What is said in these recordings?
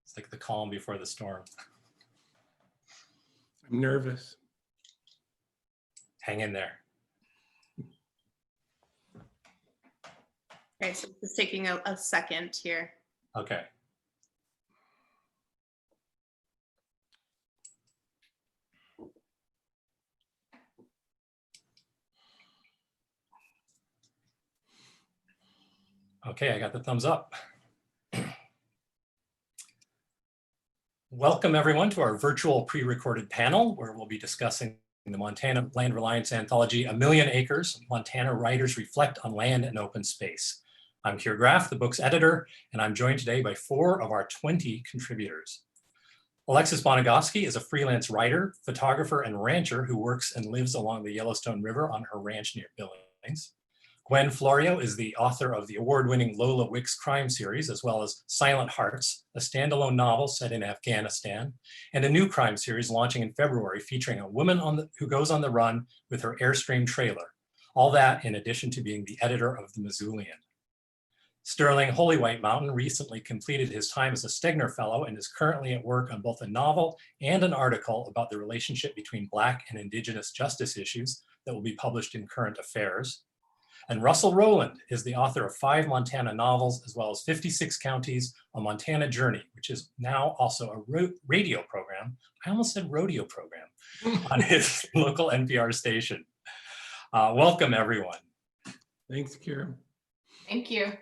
It's like the calm before the storm. I'm nervous. Hang in there. Okay, so it's taking a second here. Okay. Okay, I got the thumbs up. Welcome everyone to our virtual pre-recorded panel where we'll be discussing the Montana Land Reliance Anthology, A Million Acres, Montana Writers Reflect on Land and Open Space. I'm Keir Graff, the book's editor, and I'm joined today by 4 of our 20 contributors. Alexis Bonogofsky is a freelance writer, photographer, and rancher who works and lives along the Yellowstone River on her ranch near Billings. Gwen Florio is the author of the award-winning Lola Wicks crime series, as well as Silent Hearts, a standalone novel set in Afghanistan, and a new crime series launching in February featuring a woman who goes on the run with her Airstream trailer. All that in addition to being the editor of the Missoulian. Sterling HolyWhiteMountain recently completed his time as a Stegner Fellow and is currently at work on both a novel and an article about the relationship between Black and Indigenous justice issues that will be published in Current Affairs. And Russell Rowland is the author of 5 Montana novels, as well as 56 Counties, A Montana Journey, which is now also a radio program. I almost said rodeo program on his local NPR station. Welcome, everyone. Thanks, Keir. Thank you.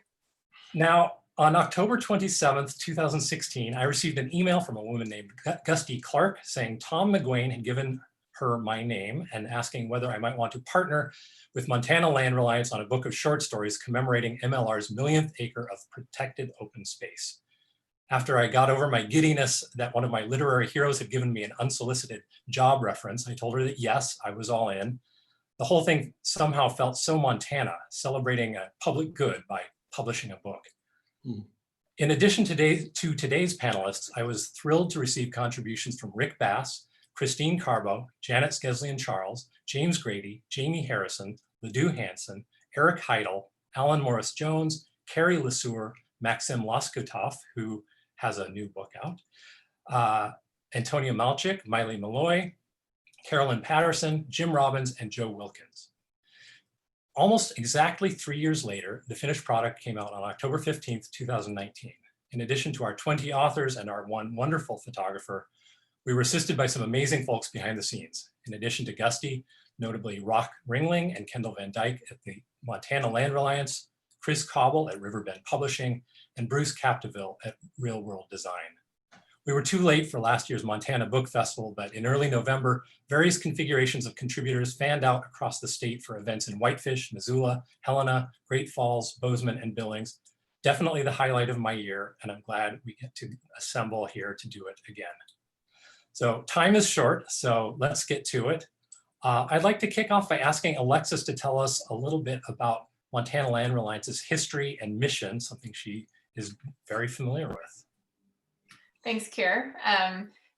Now, on October 27th, 2016, I received an email from a woman named Gusty Clark saying Tom McGuane had given her my name and asking whether I might want to partner with Montana Land Reliance on a book of short stories commemorating MLR's millionth acre of protected open space. After I got over my giddiness that one of my literary heroes had given me an unsolicited job reference, I told her that yes, I was all in. The whole thing somehow felt so Montana, celebrating a public good by publishing a book. In addition to today's panelists, I was thrilled to receive contributions from Rick Bass, Christine Carbo, Janet Skesley-Charles, James Grady, Jamie Harrison, Ledoux Hansen, Eric Heidel, Alan Morris-Jones, Carrie LeSueur, Maxim Loskotov, who has a new book out, Antonia Malchik, Miley Malloy, Carolyn Patterson, Jim Robbins, and Joe Wilkins. Almost exactly 3 years later, the finished product came out on October 15th, 2019. In addition to our 20 authors and our one wonderful photographer, we were assisted by some amazing folks behind the scenes. In addition to Gusty, notably Rock Ringling and Kendall Van Dyke at the Montana Land Reliance, Chris Cobble at Riverbend Publishing, and Bruce Capdeville at Real World Design. We were too late for last year's Montana Book Festival, but in early November, various configurations of contributors fanned out across the state for events in Whitefish, Missoula, Helena, Great Falls, Bozeman, and Billings. Definitely the highlight of my year, and I'm glad we get to assemble here to do it again. So time is short, so let's get to it. I'd like to kick off by asking Alexis to tell us a little bit about Montana Land Reliance's history and mission, something she is very familiar with. Thanks, Keir.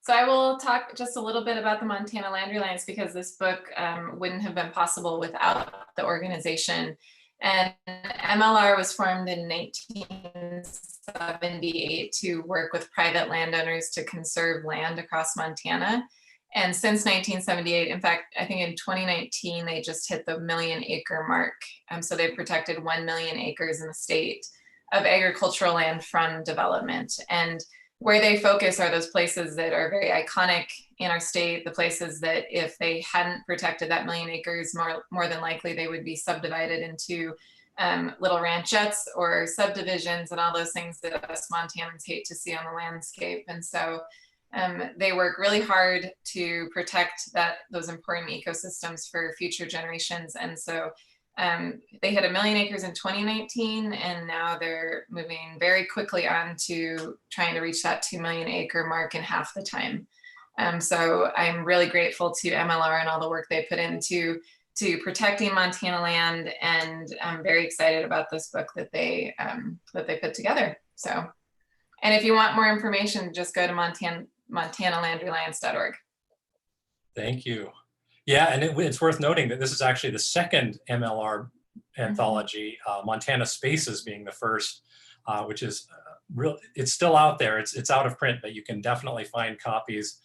So I will talk just a little bit about the Montana Land Reliance because this book wouldn't have been possible without the organization. And MLR was formed in 1978 to work with private landowners to conserve land across Montana. And since 1978, in fact, I think in 2019, they just hit the 1 million acre mark. So they've protected 1 million acres in the state of agricultural land from development. And where they focus are those places that are very iconic in our state, the places that if they hadn't protected that 1 million acres, more than likely they would be subdivided into little ranchettes or subdivisions and all those things that us Montanans hate to see on the landscape. And so they work really hard to protect those important ecosystems for future generations. And so they hit 1 million acres in 2019, and now they're moving very quickly on to trying to reach that 2 million acre mark in half the time. So I'm really grateful to MLR and all the work they put into protecting Montana land, and I'm very excited about this book that they put together. So, and if you want more information, just go to montanalandreliance.org. Thank you. Yeah, and it's worth noting that this is actually the second MLR anthology, Montana Spaces being the first, which is it's still out there. It's out of print, but you can definitely find copies.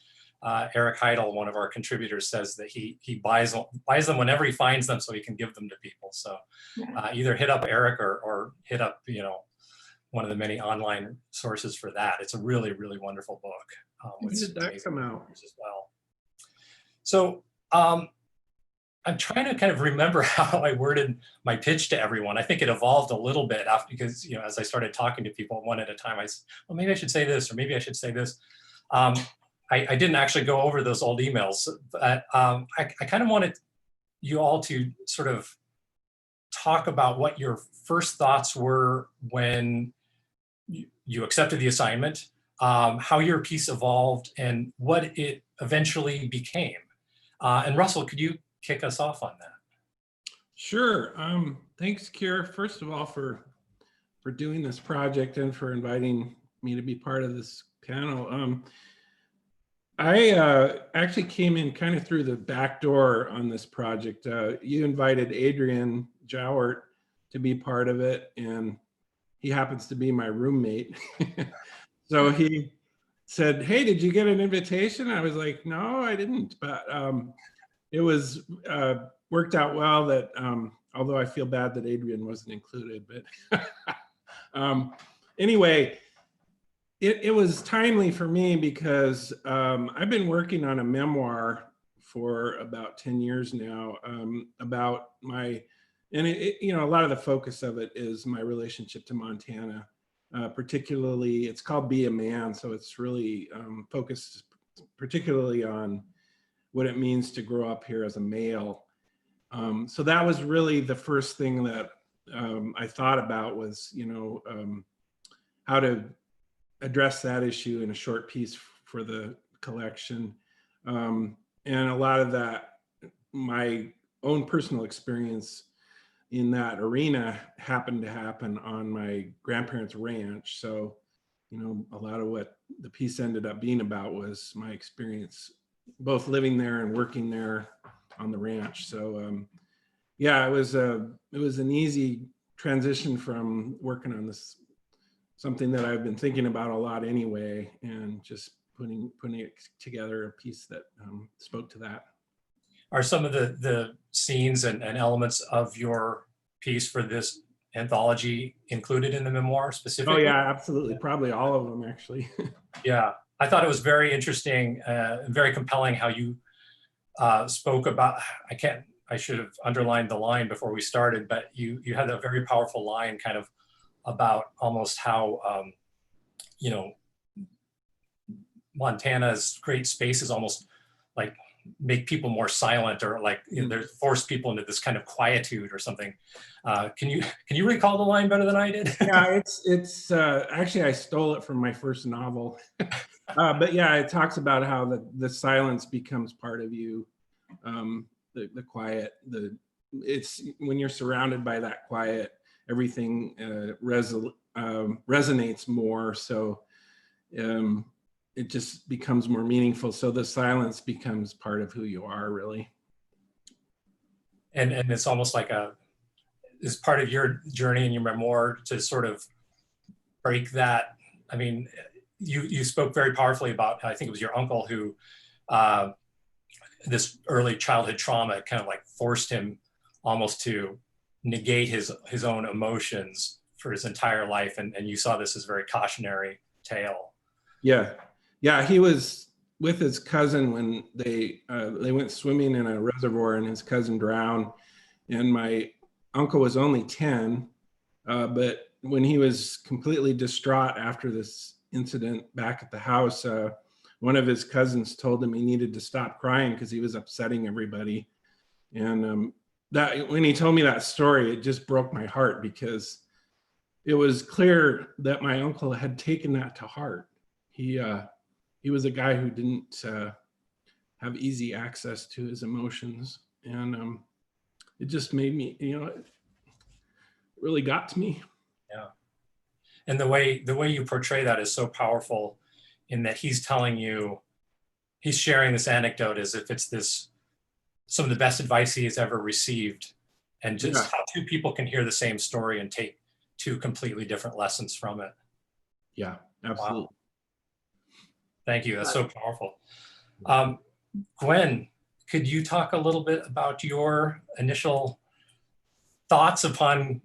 Eric Heidel, one of our contributors, says that he buys them whenever he finds them so he can give them to people. So either hit up Eric or hit up, one of the many online sources for that. It's a really, really wonderful book. When did that come out? As well. So I'm trying to kind of remember how I worded my pitch to everyone. I think it evolved a little bit after, because as I started talking to people one at a time, I said, well, maybe I should say this, or maybe I should say this. I didn't actually go over those old emails, but I kind of wanted you all to sort of talk about what your first thoughts were when you accepted the assignment, how your piece evolved, and what it eventually became. And Russell, could you kick us off on that? Sure. Thanks, Keir, first of all, for doing this project and for inviting me to be part of this panel. I actually came in kind of through the back door on this project. You invited Adrian Jowert to be part of it, and he happens to be my roommate. So he said, hey, did you get an invitation? I was like, no, I didn't. But it was worked out well that, although I feel bad that Adrian wasn't included, but anyway, it was timely for me because I've been working on a memoir for about 10 years now about my, and a lot of the focus of it is my relationship to Montana. Particularly, it's called Be a Man, so it's really focused particularly on what it means to grow up here as a male. So that was really the first thing that I thought about was, how to address that issue in a short piece for the collection. And a lot of that, my own personal experience in that arena happened to happen on my grandparents' ranch. So, a lot of what the piece ended up being about was my experience both living there and working there on the ranch. So, yeah, it was an easy transition from working on this, something that I've been thinking about a lot anyway, and just putting it together, a piece that spoke to that. Are some of the scenes and elements of your piece for this anthology included in the memoir specifically? Oh yeah, absolutely. Probably all of them, actually. Yeah, I thought it was very interesting and very compelling how you spoke about, I should have underlined the line before we started, but you had a very powerful line kind of about almost how, Montana's great spaces almost like make people more silent, or like they force people into this kind of quietude or something. Can you recall the line better than I did? Yeah, it's actually I stole it from my first novel, but yeah, it talks about how the silence becomes part of you, the quiet. It's when you're surrounded by that quiet, everything resonates more. So it just becomes more meaningful. So the silence becomes part of who you are, really. And it's almost like is part of your journey and your memoir to sort of break that. I mean, you spoke very powerfully about, I think it was your uncle who, this early childhood trauma kind of like forced him almost to negate his own emotions for his entire life. And you saw this as a very cautionary tale. Yeah, he was with his cousin when they went swimming in a reservoir and his cousin drowned. And my uncle was only 10, but when he was completely distraught after this incident back at the house, one of his cousins told him he needed to stop crying because he was upsetting everybody. And that when he told me that story, it just broke my heart, because it was clear that my uncle had taken that to heart. He was a guy who didn't have easy access to his emotions, and it just made me, it really got to me. Yeah, and the way you portray that is so powerful, in that he's telling you, he's sharing this anecdote as if it's some of the best advice he has ever received, and just how two people can hear the same story and take two completely different lessons from it. Yeah, absolutely. Wow. Thank you. That's so powerful. Gwen, could you talk a little bit about your initial thoughts upon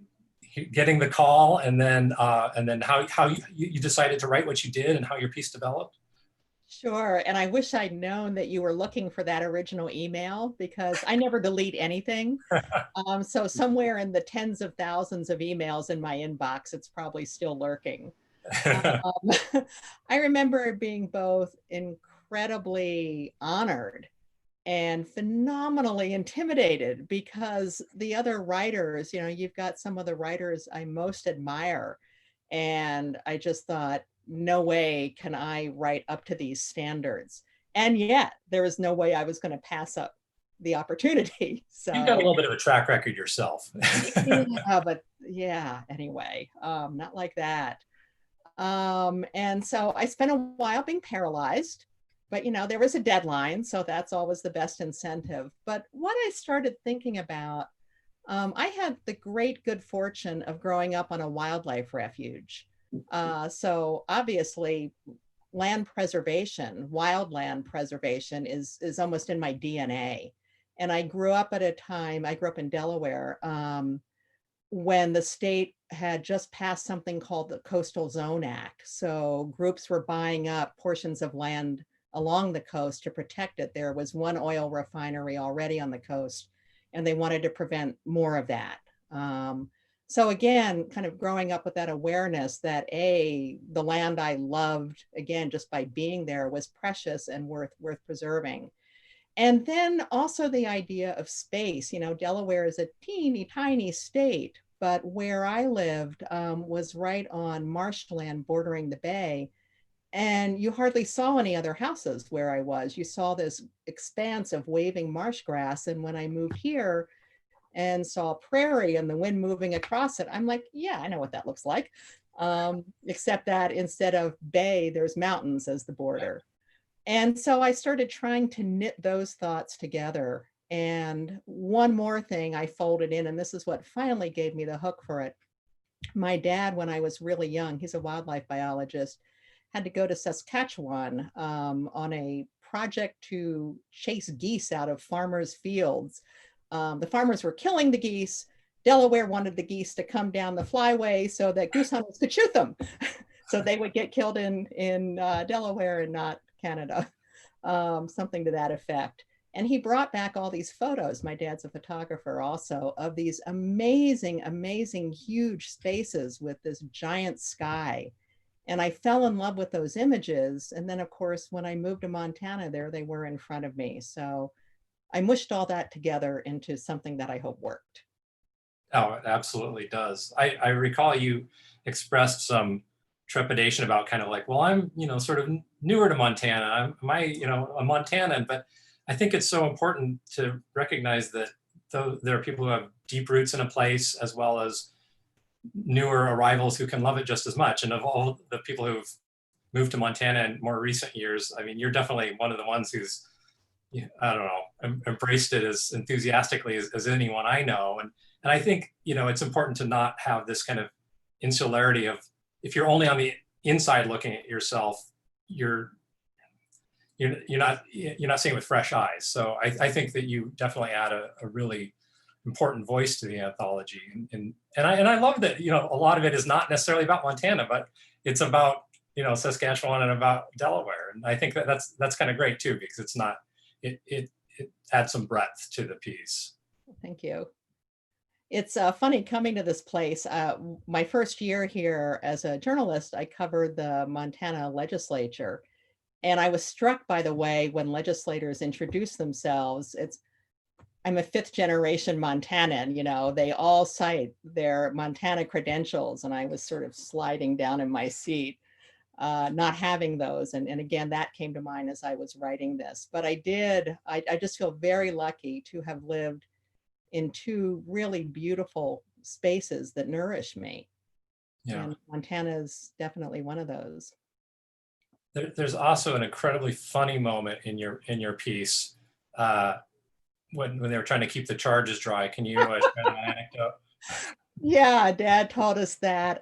getting the call, and then how you decided to write what you did and how your piece developed? Sure. And I wish I'd known that you were looking for that original email, because I never delete anything. So somewhere in the tens of thousands of emails in my inbox, it's probably still lurking. I remember being both incredibly honored and phenomenally intimidated, because the other writers, you've got some of the writers I most admire. And I just thought, no way can I write up to these standards. And yet there was no way I was going to pass up the opportunity. So You've got a little bit of a track record yourself. yeah, but yeah, anyway, not like that. And so I spent a while being paralyzed, but there was a deadline, so that's always the best incentive. But what I started thinking about, I had the great good fortune of growing up on a wildlife refuge. So obviously land preservation, wildland preservation is almost in my DNA. And I grew up at a time, I grew up in Delaware, when the state had just passed something called the Coastal Zone Act. So groups were buying up portions of land along the coast to protect it. There was one oil refinery already on the coast, and they wanted to prevent more of that. So again, kind of growing up with that awareness that the land I loved, again, just by being there, was precious and worth preserving. And then also the idea of space. Delaware is a teeny tiny state, but where I lived was right on marshland bordering the bay. And you hardly saw any other houses where I was. You saw this expanse of waving marsh grass. And when I moved here and saw prairie and the wind moving across it, I'm like, yeah, I know what that looks like. Except that instead of bay, there's mountains as the border. And so I started trying to knit those thoughts together. And one more thing I folded in, and this is what finally gave me the hook for it. My dad, when I was really young, he's a wildlife biologist, had to go to Saskatchewan on a project to chase geese out of farmers' fields. The farmers were killing the geese. Delaware wanted the geese to come down the flyway so that goose hunters could shoot them. So they would get killed in Delaware and not Canada, something to that effect. And he brought back all these photos, my dad's a photographer also, of these amazing, amazing, huge spaces with this giant sky. And I fell in love with those images. And then of course, when I moved to Montana, there they were in front of me. So I mushed all that together into something that I hope worked. Oh, it absolutely does. I recall you expressed some trepidation about kind of like, well, I'm, sort of newer to Montana. Am I, a Montanan? But I think it's so important to recognize that there are people who have deep roots in a place, as well as newer arrivals who can love it just as much. And of all the people who've moved to Montana in more recent years, I mean, you're definitely one of the ones who's, I don't know, embraced it as enthusiastically as anyone I know. And I think, it's important to not have this kind of insularity of, if you're only on the inside looking at yourself, you're not seeing with fresh eyes. So I think that you definitely add a really important voice to the anthology. And I love that, a lot of it is not necessarily about Montana, but it's about, Saskatchewan and about Delaware. And I think that that's kind of great too, because it's not, it adds some breadth to the piece. Thank you. It's funny coming to this place. My first year here as a journalist, I covered the Montana legislature. And I was struck by the way when legislators introduce themselves, I'm a fifth generation Montanan, they all cite their Montana credentials. And I was sort of sliding down in my seat, not having those. And again, that came to mind as I was writing this. But I just feel very lucky to have lived in two really beautiful spaces that nourish me. Yeah. And Montana is definitely one of those. There's also an incredibly funny moment in your piece when they were trying to keep the charges dry. Can you share that anecdote? Yeah, Dad taught us that.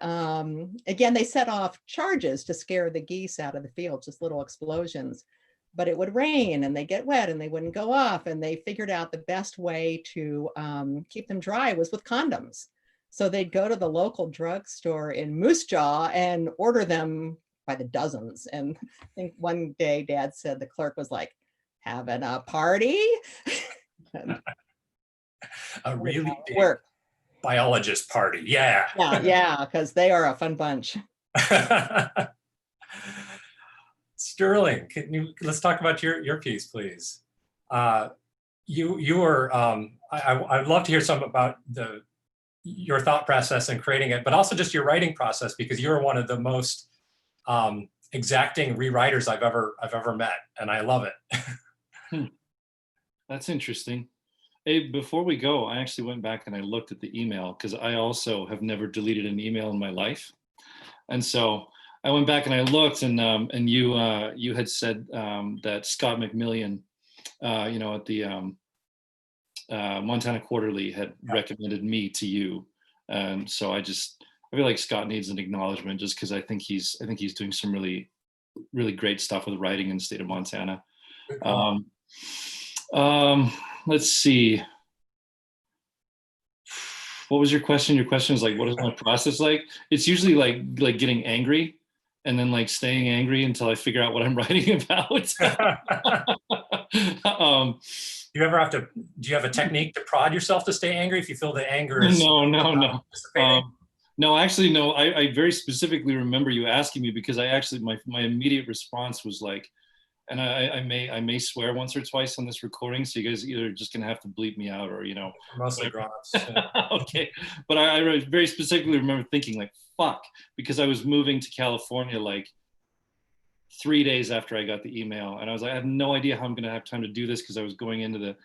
Again, they set off charges to scare the geese out of the field, just little explosions. But it would rain and they get wet and they wouldn't go off. And they figured out the best way to keep them dry was with condoms. So they'd go to the local drugstore in Moose Jaw and order them by the dozens. And I think one day Dad said the clerk was like, having a party? And A really big work. biologist party. Yeah. Yeah, because they are a fun bunch. Sterling, let's talk about your piece, please. You were, I'd love to hear some about your thought process in creating it, but also just your writing process, because you're one of the most exacting rewriters I've ever met, and I love it. That's interesting. Hey, before we go, I actually went back and I looked at the email, because I also have never deleted an email in my life. And so I went back and I looked, and you had said that Scott McMillian, at the Montana Quarterly had recommended me to you. And so I feel like Scott needs an acknowledgement, just because I think he's doing some really, really great stuff with writing in the state of Montana. Let's see. What was your question? Your question is like, what is my process like? It's usually like getting angry and then like staying angry until I figure out what I'm writing about. Do you have a technique to prod yourself to stay angry if you feel the anger is No. No, actually, no. I very specifically remember you asking me, because my immediate response was like, and I may swear once or twice on this recording, so you guys either just gonna have to bleep me out, or mostly grown-ups. Okay, but I very specifically remember thinking like, fuck, because I was moving to California like 3 days after I got the email, and I was like, I have no idea how I'm gonna have time to do this, because I was going into the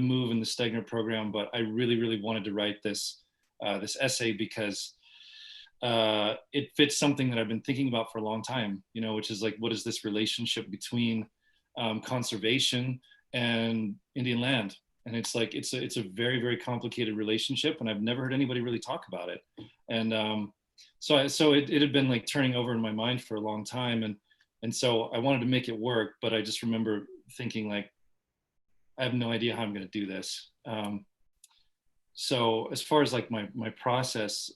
move and the Stegner program, but I really, really wanted to write this essay, because it fits something that I've been thinking about for a long time, which is like, what is this relationship between conservation and Indian land? And it's like, it's a very, very complicated relationship, and I've never heard anybody really talk about it. And so it had been like turning over in my mind for a long time. And so I wanted to make it work, but I just remember thinking like, I have no idea how I'm going to do this. So as far as like my process,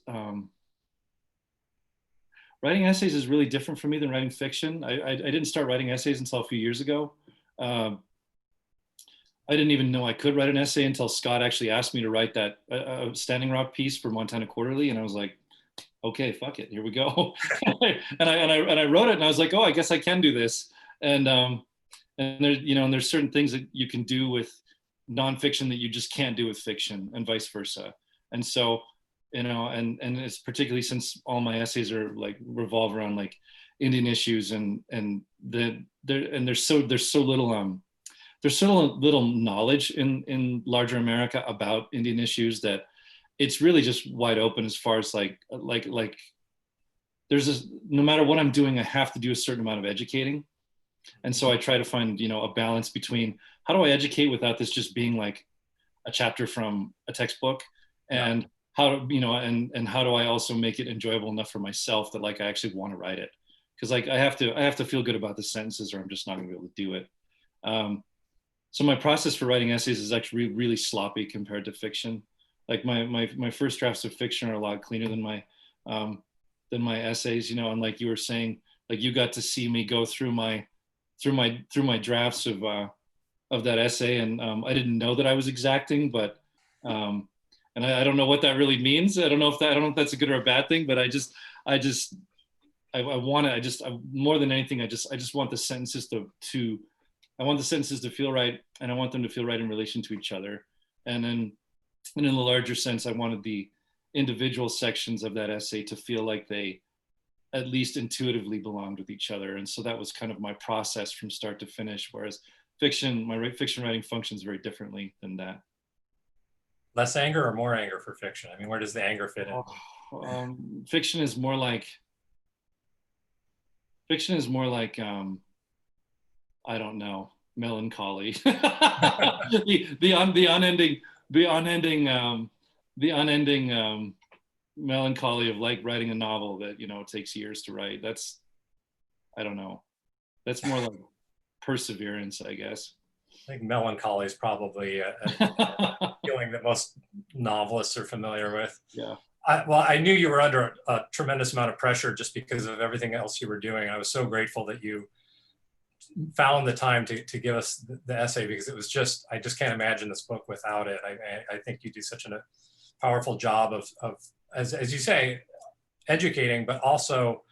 writing essays is really different for me than writing fiction. I didn't start writing essays until a few years ago. I didn't even know I could write an essay until Scott actually asked me to write that Standing Rock piece for Montana Quarterly, and I was like, okay, fuck it, here we go. and I wrote it, and I was like, oh, I guess I can do this. And there's certain things that you can do with nonfiction that you just can't do with fiction, and vice versa. And so, and it's particularly since all my essays are like revolve around like Indian issues, and there's so little knowledge in larger America about Indian issues, that it's really just wide open as far as like there's this, no matter what I'm doing, I have to do a certain amount of educating. And so I try to find, a balance between how do I educate without this just being like a chapter from a textbook, and how and how do I also make it enjoyable enough for myself that like I actually want to write it, because like I have to feel good about the sentences, or I'm just not going to be able to do it. So my process for writing essays is actually really sloppy compared to fiction. Like my first drafts of fiction are a lot cleaner than my essays, and like you were saying, like you got to see me go through my drafts of that essay, and I didn't know that I was exacting, but and I don't know what that really means. I don't know if that's a good or a bad thing, but more than anything, I just want the sentences to feel right, and I want them to feel right in relation to each other. And then in the larger sense, I wanted the individual sections of that essay to feel like they at least intuitively belonged with each other. And so that was kind of my process from start to finish, whereas my fiction writing functions very differently than that. Less anger or more anger for fiction? I mean, where does the anger fit in? Fiction is more like I don't know, melancholy. the unending melancholy of like writing a novel that, takes years to write. I don't know. That's more like perseverance, I guess. I think melancholy is probably a feeling that most novelists are familiar with. Yeah. I knew you were under a tremendous amount of pressure just because of everything else you were doing. I was so grateful that you found the time to give us the essay, because it was just, I just can't imagine this book without it. I think you do such a powerful job of as you say, educating, but also,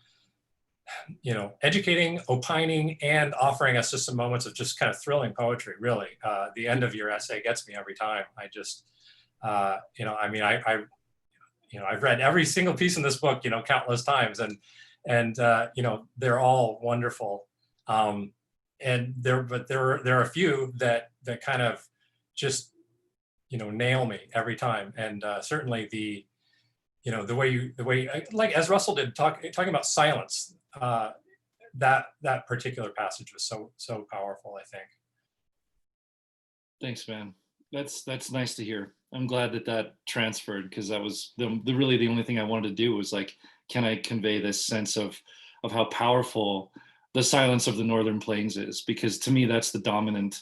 educating, opining, and offering us just some moments of just kind of thrilling poetry, really. The end of your essay gets me every time. I just, I've read every single piece in this book, countless times, and they're all wonderful. And there are a few that kind of just, nail me every time. And certainly the way, like as Russell did, talking about silence, that particular passage was so powerful, I think. Thanks, man. That's nice to hear. I'm glad that transferred, because that was really the only thing I wanted to do was like, can I convey this sense of how powerful the silence of the Northern Plains is? Because to me, that's the dominant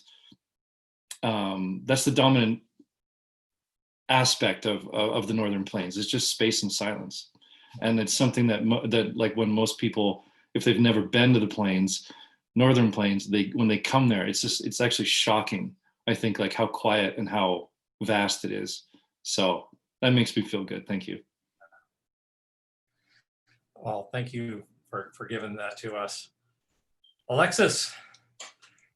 aspect of the Northern Plains. It's just space and silence, and it's something that like when most people, if they've never been to the plains, Northern Plains, when they come there, it's actually shocking. I think like how quiet and how vast it is. So that makes me feel good. Thank you. Well, thank you for giving that to us. Alexis,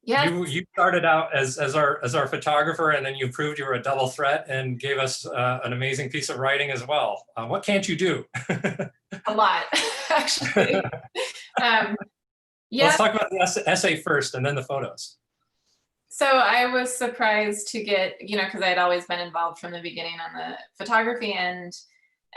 Yes. you started out as our photographer, and then you proved you were a double threat and gave us an amazing piece of writing as well. What can't you do? A lot, actually. Let's talk about the essay first and then the photos. So I was surprised to get, because I had always been involved from the beginning on the photography end.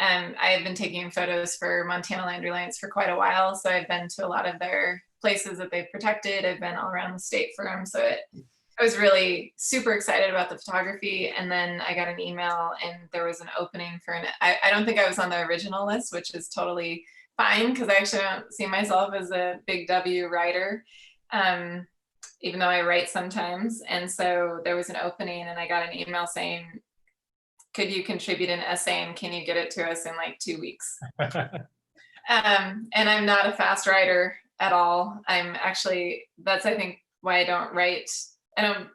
I have been taking photos for Montana Land Reliance for quite a while. So I've been to a lot of their places that they've protected. I've been all around the state for them. So I was really super excited about the photography. And then I got an email and there was an opening for I don't think I was on the original list, which is totally fine, because I actually don't see myself as a big W writer. Even though I write sometimes. And so there was an opening and I got an email saying, could you contribute an essay and can you get it to us in like 2 weeks? And I'm not a fast writer at all. That's I think why I don't write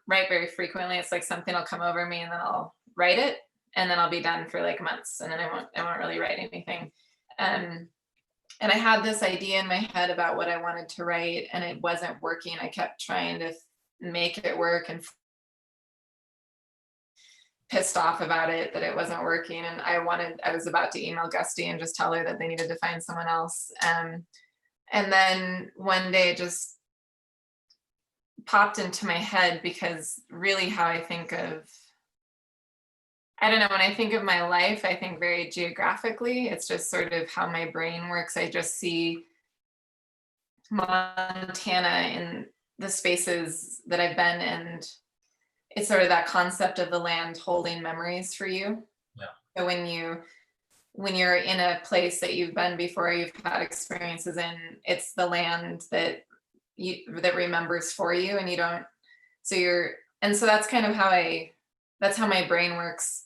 very frequently. It's like something will come over me and then I'll write it and then I'll be done for like months and then I won't really write anything. And I had this idea in my head about what I wanted to write and it wasn't working. I kept trying to make it work and pissed off about it that it wasn't working. And I was about to email Gusty and just tell her that they needed to find someone else. And then one day it just popped into my head, because really how I think of, I don't know, when I think of my life, I think very geographically. It's just sort of how my brain works. I just see Montana in the spaces that I've been, and it's sort of that concept of the land holding memories for you. Yeah. So when you're in a place that you've been before, you've had experiences in, it's the land that remembers for you, and you don't. So that's kind of that's how my brain works.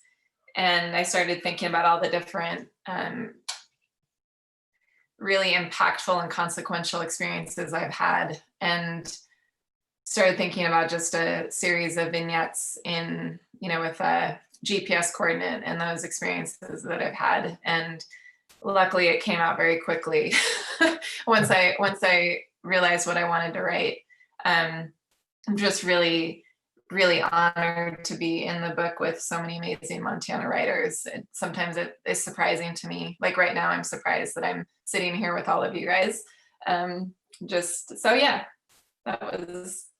And I started thinking about all the different really impactful and consequential experiences I've had, and started thinking about just a series of vignettes with a GPS coordinate and those experiences that I've had. And luckily it came out very quickly once I realized what I wanted to write. I'm just really honored to be in the book with so many amazing Montana writers. Sometimes it is surprising to me. Like right now, I'm surprised that I'm sitting here with all of you guys.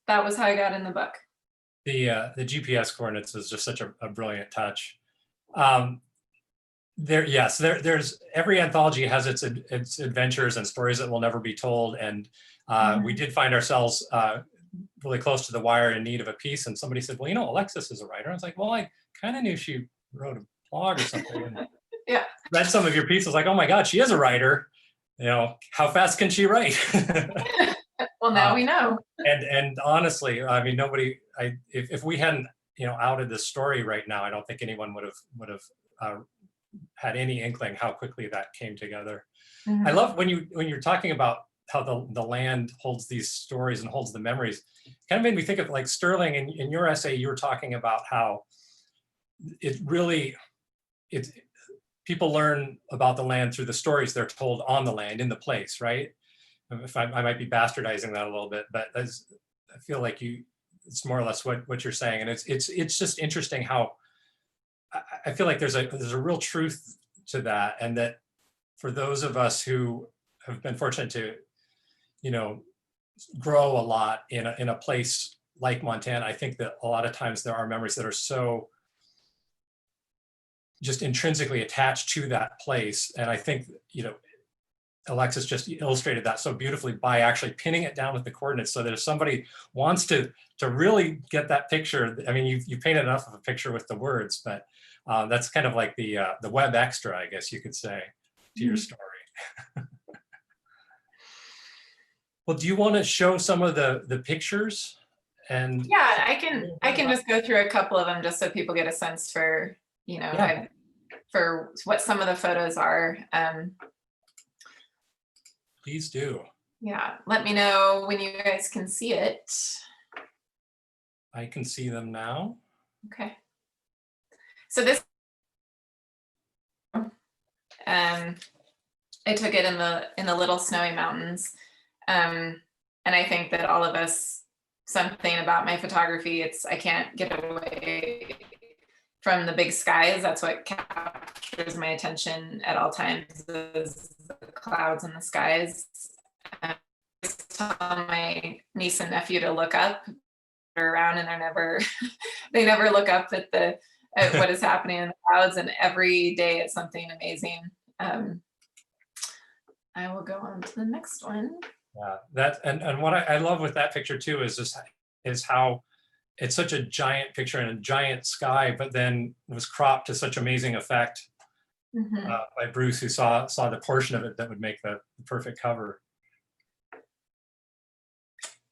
That was how I got in the book. The GPS coordinates was just such a brilliant touch. There's every anthology has its adventures and stories that will never be told, and we did find ourselves really close to the wire in need of a piece, and somebody said, well, Alexis is a writer. I was like, well, I kind of knew she wrote a blog or something. Yeah. read some of your pieces, like, oh my God, she is a writer. You know, how fast can she write? Well, now we know. And honestly, I mean, nobody. If we hadn't, outed this story right now, I don't think anyone would have had any inkling how quickly that came together. I love when you're talking about how the land holds these stories and holds the memories. It kind of made me think of like Sterling in your essay. You were talking about how people learn about the land through the stories they're told on the land, in the place, right? If I might be bastardizing that a little bit, but I feel like it's more or less what you're saying, and it's just interesting how I feel like there's a real truth to that, and that for those of us who have been fortunate to, grow a lot in a place like Montana, I think that a lot of times there are memories that are so just intrinsically attached to that place, and I think Alexis just illustrated that so beautifully by actually pinning it down with the coordinates, so that if somebody wants to really get that picture, I mean, you painted enough of a picture with the words, but that's kind of like the web extra, I guess you could say, to your story. Well, do you want to show some of the pictures? And yeah, I can just go through a couple of them just so people get a sense for for what some of the photos are. Please do. Yeah, let me know when you guys can see it. I can see them now. Okay. So this, I took it in the little snowy mountains, and I think that all of us, something about my photography, I can't get away from the big skies. That's what captures my attention at all times, is the clouds in the skies. I tell my niece and nephew to look up, around, and they never look up at what is happening in the clouds, and every day it's something amazing. I will go on to the next one. Yeah, and what I love with that picture too is how it's such a giant picture and a giant sky, but then was cropped to such amazing effect by Bruce, who saw the portion of it that would make the perfect cover.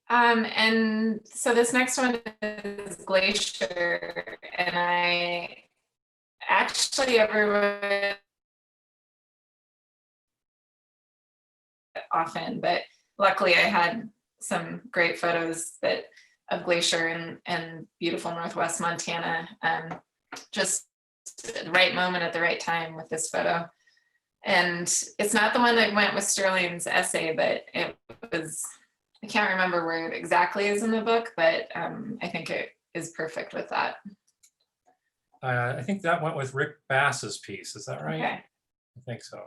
And so this next one is Glacier, and I actually everyone often, but luckily I had some great photos of Glacier and beautiful Northwest Montana. Just the right moment at the right time with this photo. And it's not the one that went with Sterling's essay, but it was, I can't remember where it exactly is in the book, but I think it is perfect with that. I think that went with Rick Bass's piece. Is that right? Okay. I think so.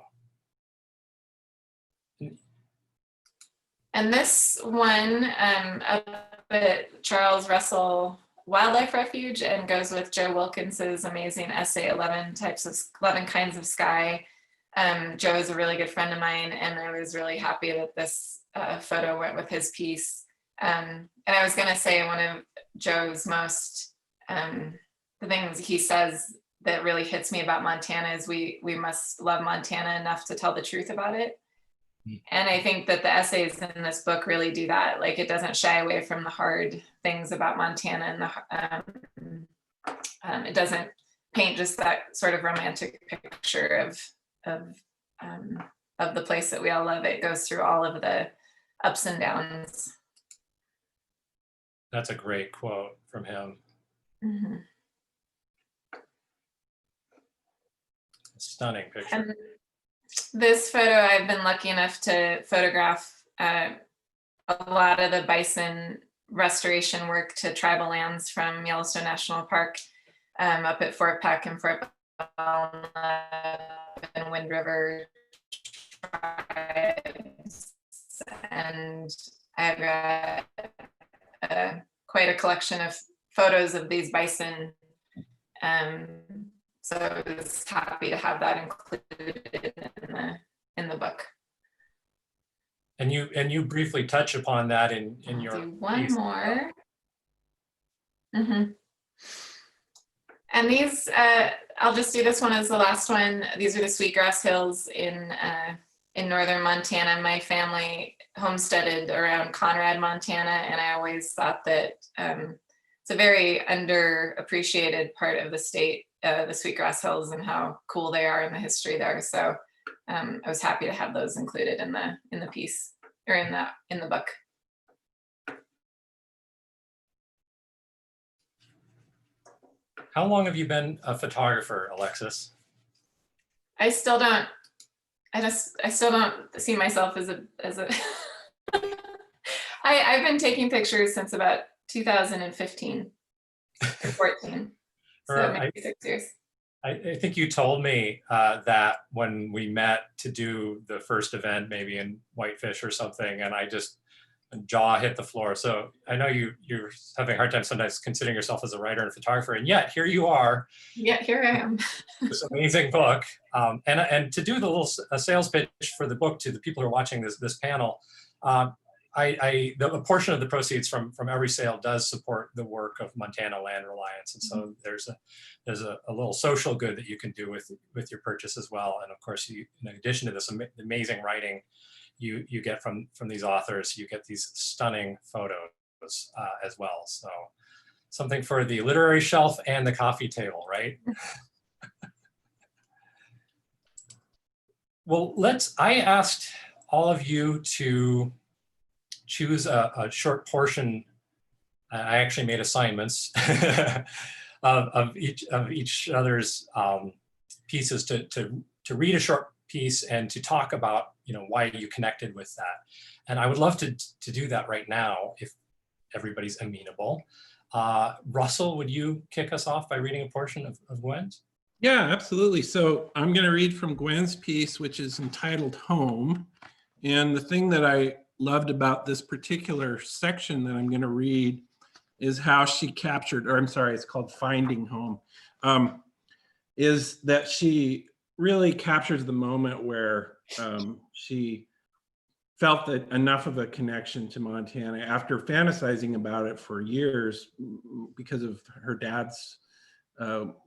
And this one up at Charles Russell Wildlife Refuge, and goes with Joe Wilkins's amazing essay, 11 Kinds of Sky. Joe is a really good friend of mine, and I was really happy that this photo went with his piece. And I was going to say, one of Joe's most, the things he says that really hits me about Montana is we must love Montana enough to tell the truth about it. And I think that the essays in this book really do that. Like, it doesn't shy away from the hard things about Montana, and it doesn't paint just that sort of romantic picture of the place that we all love. It goes through all of the ups and downs. That's a great quote from him. Mm-hmm. Stunning picture. And this photo, I've been lucky enough to photograph a lot of the bison restoration work to tribal lands from Yellowstone National Park, up at Fort Peck and Fort Belknap and Wind River tribes. And I've got quite a collection of photos of these bison. So I was happy to have that included in the book. And you briefly touch upon that in your do one piece. more. Mm-hmm. And these, I'll just do this one as the last one. These are the Sweetgrass Hills in northern Montana. My family homesteaded around Conrad, Montana, and I always thought that it's a very underappreciated part of the state, the Sweetgrass Hills, and how cool they are and the history there. So I was happy to have those included in the piece, or in the book. How long have you been a photographer, Alexis? I still don't see myself as a I've been taking pictures since about 2015 or 14. So maybe 6 years. I think you told me that when we met to do the first event, maybe in Whitefish or something, and I just jaw hit the floor. So I know you're having a hard time sometimes considering yourself as a writer and photographer, and yet here you are. Yeah, here I am. This amazing book, and to do the little sales pitch for the book to the people who are watching this panel. A portion of the proceeds from every sale does support the work of Montana Land Reliance, and so there's a little social good that you can do with your purchase as well. And of course, in addition to this amazing writing you get from these authors, you get these stunning photos as well. So something for the literary shelf and the coffee table, right? Well, I asked all of you to choose a short portion. I actually made assignments of each other's pieces to read a short piece and to talk about why you connected with that. And I would love to do that right now if everybody's amenable. Russell, would you kick us off by reading a portion of Gwen's? Yeah, absolutely. So I'm going to read from Gwen's piece, which is entitled Home. And the thing that I loved about this particular section that I'm going to read is how she captured, or I'm sorry, it's called Finding Home, is that she really captures the moment where she felt that enough of a connection to Montana after fantasizing about it for years because of her dad's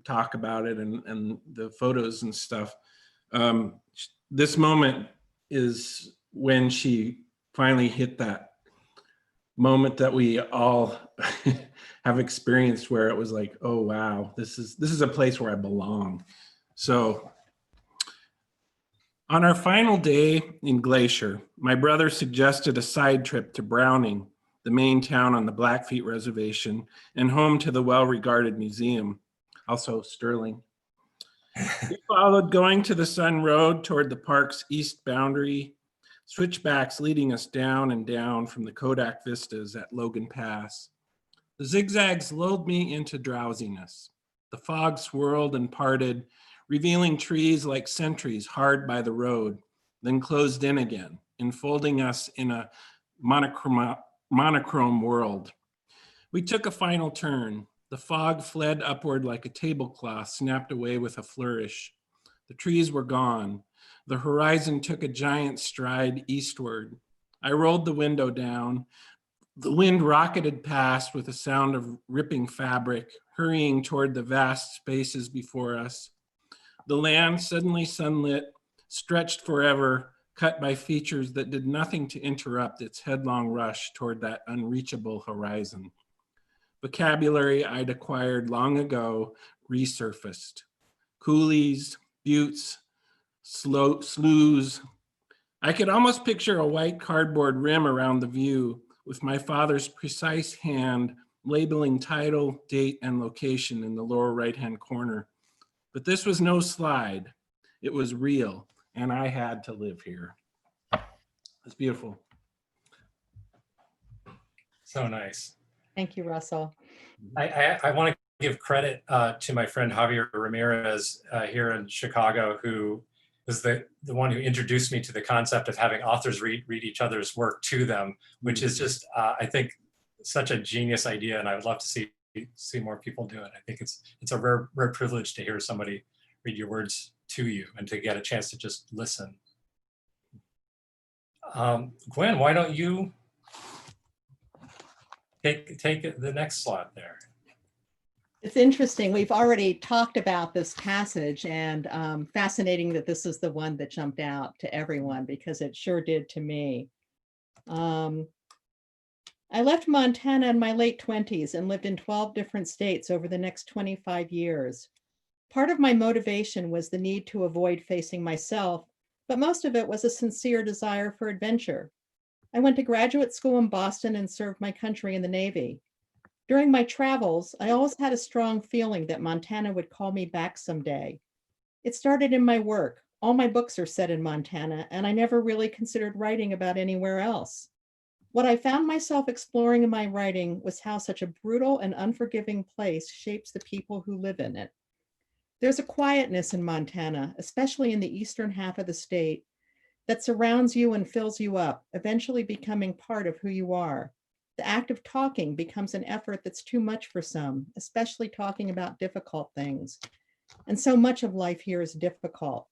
talk about it and the photos and stuff. This moment is when she finally hit that moment that we all have experienced, where it was like, oh wow, this is a place where I belong. So on our final day in Glacier, my brother suggested a side trip to Browning, the main town on the Blackfeet Reservation and home to the well-regarded museum, also Sterling. We followed Going to the Sun Road toward the park's east boundary, switchbacks leading us down and down from the Kodak vistas at Logan Pass. The zigzags lulled me into drowsiness. The fog swirled and parted, revealing trees like sentries hard by the road, then closed in again, enfolding us in a monochrome world. We took a final turn. The fog fled upward like a tablecloth snapped away with a flourish. The trees were gone. The horizon took a giant stride eastward. I rolled the window down. The wind rocketed past with a sound of ripping fabric, hurrying toward the vast spaces before us. The land, suddenly sunlit, stretched forever, cut by features that did nothing to interrupt its headlong rush toward that unreachable horizon. Vocabulary I'd acquired long ago resurfaced. Coulees, buttes, sloughs. I could almost picture a white cardboard rim around the view, with my father's precise hand labeling title, date, and location in the lower right-hand corner. But this was no slide. It was real, and I had to live here. It's beautiful. So nice. Thank you, Russell. I want to give credit to my friend Javier Ramirez here in Chicago, who was the one who introduced me to the concept of having authors read each other's work to them, which is just, I think, such a genius idea, and I would love to see more people do it. I think it's a rare privilege to hear somebody read your words to you and to get a chance to just listen. Gwen, why don't you take the next slot there? It's interesting. We've already talked about this passage, and fascinating that this is the one that jumped out to everyone, because it sure did to me. I left Montana in my late 20s and lived in 12 different states over the next 25 years. Part of my motivation was the need to avoid facing myself, but most of it was a sincere desire for adventure. I went to graduate school in Boston and served my country in the Navy. During my travels, I always had a strong feeling that Montana would call me back someday. It started in my work. All my books are set in Montana, and I never really considered writing about anywhere else. What I found myself exploring in my writing was how such a brutal and unforgiving place shapes the people who live in it. There's a quietness in Montana, especially in the eastern half of the state, that surrounds you and fills you up, eventually becoming part of who you are. The act of talking becomes an effort that's too much for some, especially talking about difficult things. And so much of life here is difficult.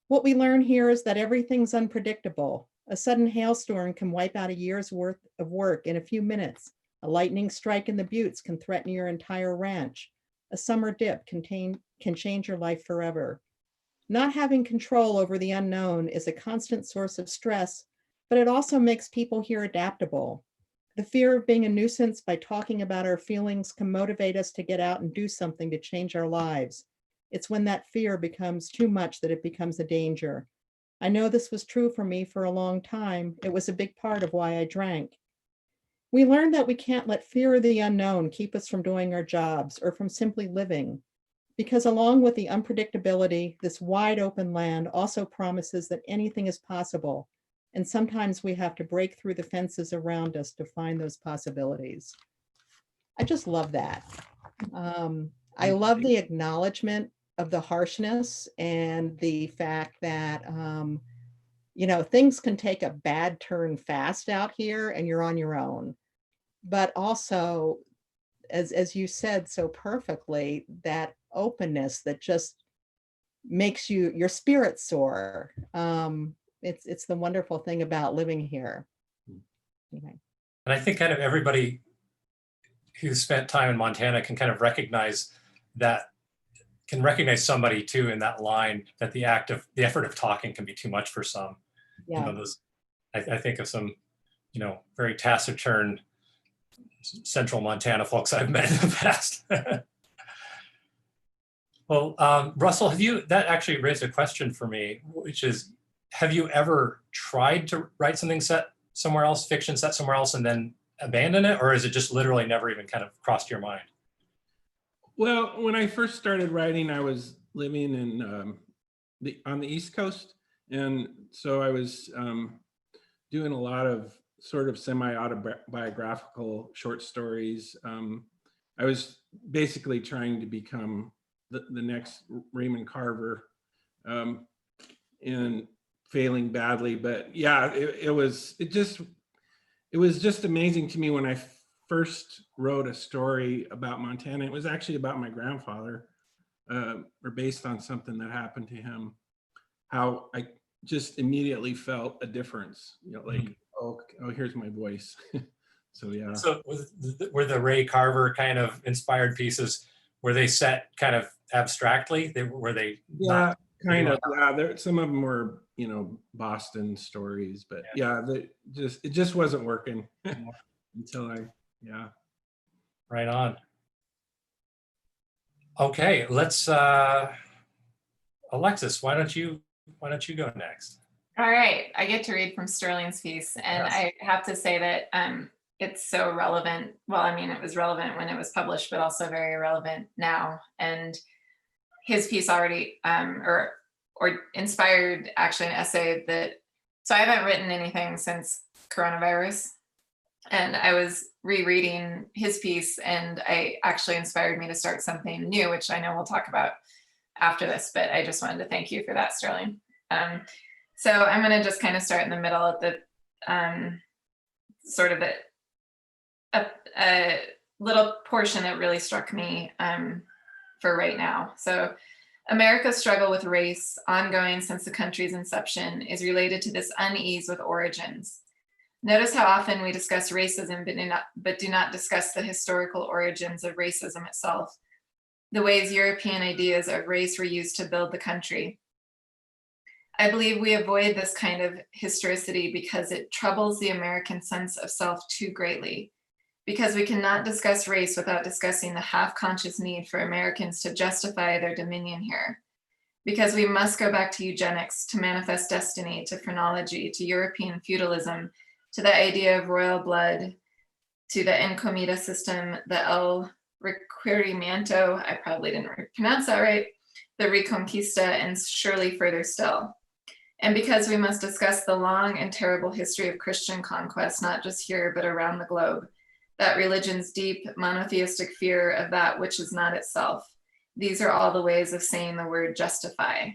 What we learn here is that everything's unpredictable. A sudden hailstorm can wipe out a year's worth of work in a few minutes. A lightning strike in the buttes can threaten your entire ranch. A summer dip can change your life forever. Not having control over the unknown is a constant source of stress, but it also makes people here adaptable. The fear of being a nuisance by talking about our feelings can motivate us to get out and do something to change our lives. It's when that fear becomes too much that it becomes a danger. I know this was true for me for a long time. It was a big part of why I drank. We learned that we can't let fear of the unknown keep us from doing our jobs or from simply living, because along with the unpredictability, this wide open land also promises that anything is possible. And sometimes we have to break through the fences around us to find those possibilities. I just love that. I love the acknowledgement of the harshness and the fact that, things can take a bad turn fast out here and you're on your own. But also, as you said so perfectly, that openness that just makes your spirit soar. It's the wonderful thing about living here. Anyway. And I think kind of everybody who spent time in Montana can kind of recognize somebody too in that line, that the effort of talking can be too much for some. Yeah. I think of some, very taciturn central Montana folks I've met in the past. Well, Russell, that actually raised a question for me, which is, have you ever tried to write something set somewhere else, fiction set somewhere else, and then abandon it? Or is it just literally never even kind of crossed your mind? Well, when I first started writing, I was living in on the East Coast. And so I was doing a lot of sort of semi-autobiographical short stories. I was basically trying to become the next Raymond Carver, and failing badly. But yeah, it was just amazing to me when I first wrote a story about Montana. It was actually about my grandfather, or based on something that happened to him. How I just immediately felt a difference, like, oh, here's my voice. So yeah. So were the Ray Carver kind of inspired pieces, were they set kind of abstractly? Yeah, kind of. Yeah, some of them were, Boston stories, but yeah, it just wasn't working until yeah. Right on. Okay, let's Alexis, why don't you go next? All right, I get to read from Sterling's piece, and Yes. I have to say that it's so relevant. Well, I mean, it was relevant when it was published, but also very relevant now. And his piece already, or inspired actually an essay so I haven't written anything since coronavirus. And I was rereading his piece, and it actually inspired me to start something new, which I know we'll talk about after this, but I just wanted to thank you for that, Sterling. So I'm going to just kind of start in the middle at the sort of a little portion that really struck me for right now. So America's struggle with race, ongoing since the country's inception, is related to this unease with origins. Notice how often we discuss racism, but do not discuss the historical origins of racism itself. the ways European ideas of race were used to build the country. I believe we avoid this kind of historicity because it troubles the American sense of self too greatly, because we cannot discuss race without discussing the half-conscious need for Americans to justify their dominion here, because we must go back to eugenics, to manifest destiny, to phrenology, to European feudalism, to the idea of royal blood, to the encomita system, the El Requerimiento, I probably didn't pronounce that right, the Reconquista, and surely further still. And because we must discuss the long and terrible history of Christian conquest, not just here, but around the globe, that religion's deep monotheistic fear of that which is not itself. These are all the ways of saying the word justify.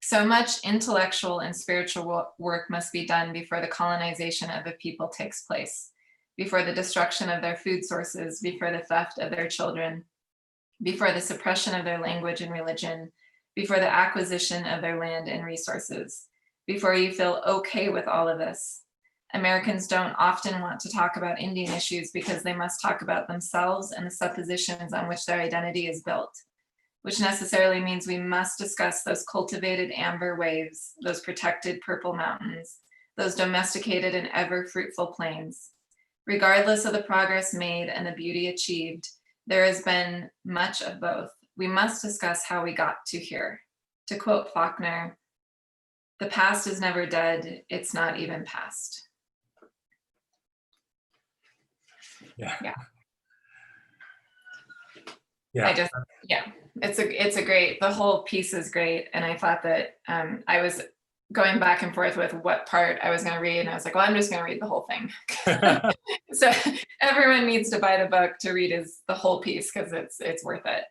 So much intellectual and spiritual work must be done before the colonization of a people takes place, before the destruction of their food sources, before the theft of their children, before the suppression of their language and religion, before the acquisition of their land and resources, before you feel okay with all of this. Americans don't often want to talk about Indian issues because they must talk about themselves and the suppositions on which their identity is built, which necessarily means we must discuss those cultivated amber waves, those protected purple mountains, those domesticated and ever fruitful plains. Regardless of the progress made and the beauty achieved, there has been much of both. We must discuss how we got to here. To quote Faulkner, "The past is never dead, it's not even past." Yeah. It's a great, the whole piece is great. And I thought that I was going back and forth with what part I was going to read. And I was like, well, I'm just going to read the whole thing. So everyone needs to buy the book to read the whole piece because it's worth it.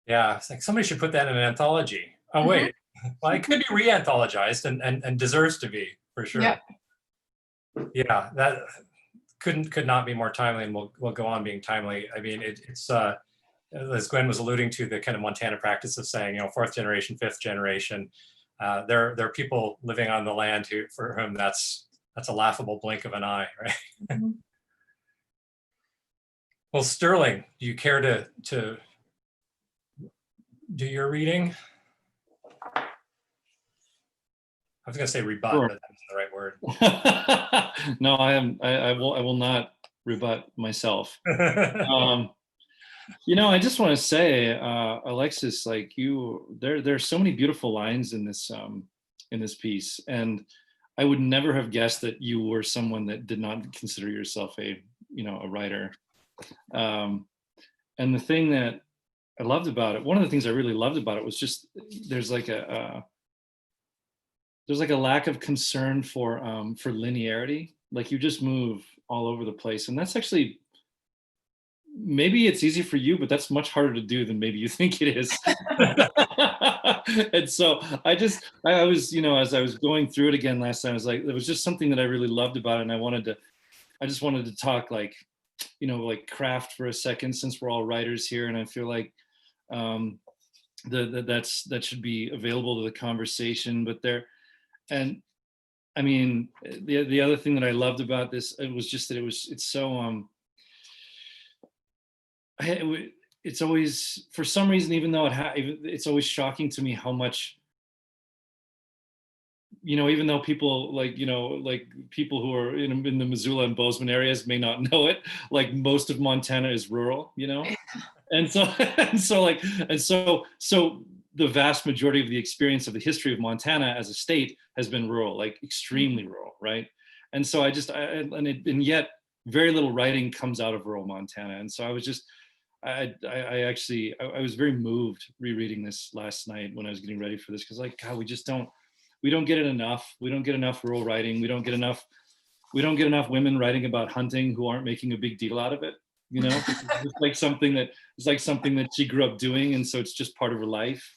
Yeah, it's like somebody should put that in an anthology. Oh, wait. Well, it could be re-anthologized and deserves to be, for sure. Yep. Yeah, that could not be more timely, and will go on being timely. I mean, it's as Gwen was alluding to, the kind of Montana practice of saying, fourth generation, fifth generation. There are people living on the land for whom that's a laughable blink of an eye, right? Mm-hmm. Well, Sterling, do you care to do your reading? I was going to say rebut, Sure. but that's the right word. No, I will not rebut myself. I just want to say, Alexis, like there's so many beautiful lines in this piece, and I would never have guessed that you were someone that did not consider yourself a writer. And the thing that I loved about it, one of the things I really loved about it was just there's like a lack of concern for linearity. Like you just move all over the place, and that's actually, maybe it's easy for you, but that's much harder to do than maybe you think it is. And so I was, as I was going through it again last time, I was like, there was just something that I really loved about it, and I just wanted to talk like craft for a second, since we're all writers here, and I feel like that should be available to the conversation. But and I mean, the other thing that I loved about this, it was just that it's so it's always, for some reason, even though it's always shocking to me how much, even though people like people who are in the Missoula and Bozeman areas may not know it, like most of Montana is rural, and so the vast majority of the experience of the history of Montana as a state has been rural, like extremely rural, right? And so and yet very little writing comes out of rural Montana, and so I was just. I was very moved rereading this last night when I was getting ready for this, because God, we don't get it enough. We don't get enough rural writing. We don't get enough women writing about hunting who aren't making a big deal out of it. It's like something that she grew up doing, and so it's just part of her life.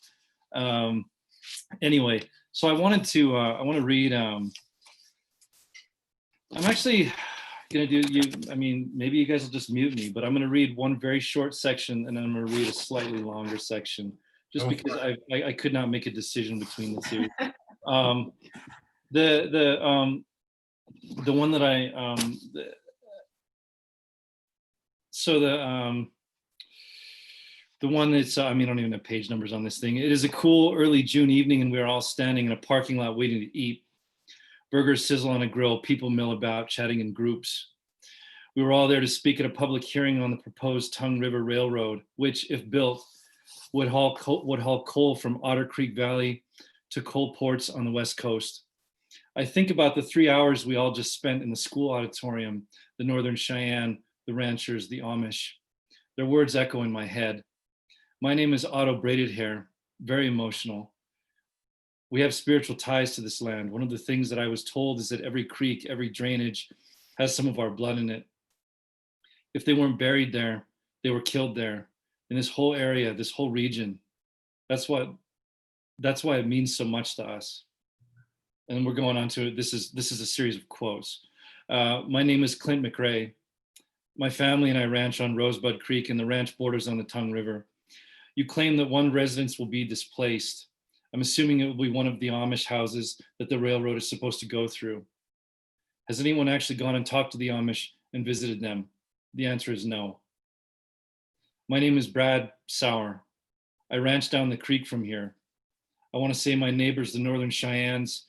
Anyway, so I want to read. I'm actually gonna maybe you guys will just mute me, but I'm gonna read one very short section, and then I'm gonna read a slightly longer section, just because I could not make a decision between the two. The one that The one that's, I mean, I don't even have page numbers on this thing. It is a cool early June evening and we are all standing in a parking lot waiting to eat. Burgers sizzle on a grill, people mill about, chatting in groups. We were all there to speak at a public hearing on the proposed Tongue River Railroad, which, if built, would haul coal from Otter Creek Valley to coal ports on the West Coast. I think about the 3 hours we all just spent in the school auditorium, the Northern Cheyenne, the ranchers, the Amish. Their words echo in my head. My name is Otto Braided Hair, very emotional. We have spiritual ties to this land. One of the things that I was told is that every creek, every drainage has some of our blood in it. If they weren't buried there, they were killed there. In this whole area, this whole region. That's why it means so much to us. And we're going on to it. This is a series of quotes. My name is Clint Mcrae. My family and I ranch on Rosebud Creek and the ranch borders on the Tongue River. You claim that one residence will be displaced. I'm assuming it will be one of the Amish houses that the railroad is supposed to go through. Has anyone actually gone and talked to the Amish and visited them? The answer is no. My name is Brad Sauer. I ranch down the creek from here. I want to say my neighbors, the Northern Cheyennes,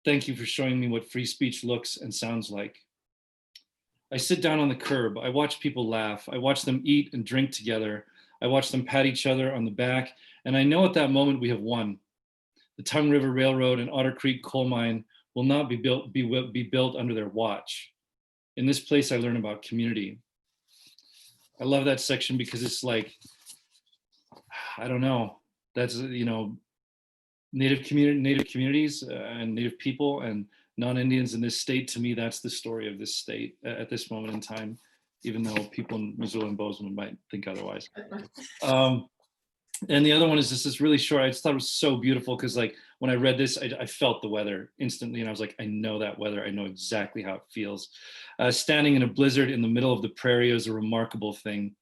thank you for showing me what free speech looks and sounds like. I sit down on the curb. I watch people laugh. I watch them eat and drink together. I watch them pat each other on the back. And I know at that moment we have won. The Tongue River Railroad and Otter Creek coal mine will not be built under their watch. In this place, I learn about community. I love that section because it's like, I don't know, that's, you know, Native communities and Native people and non-Indians in this state. To me, that's the story of this state at this moment in time, even though people in Missoula and Bozeman might think otherwise. And the other one is just this really short. I just thought it was so beautiful because, like, when I read this, I felt the weather instantly, and I was like, I know that weather. I know exactly how it feels. Standing in a blizzard in the middle of the prairie is a remarkable thing.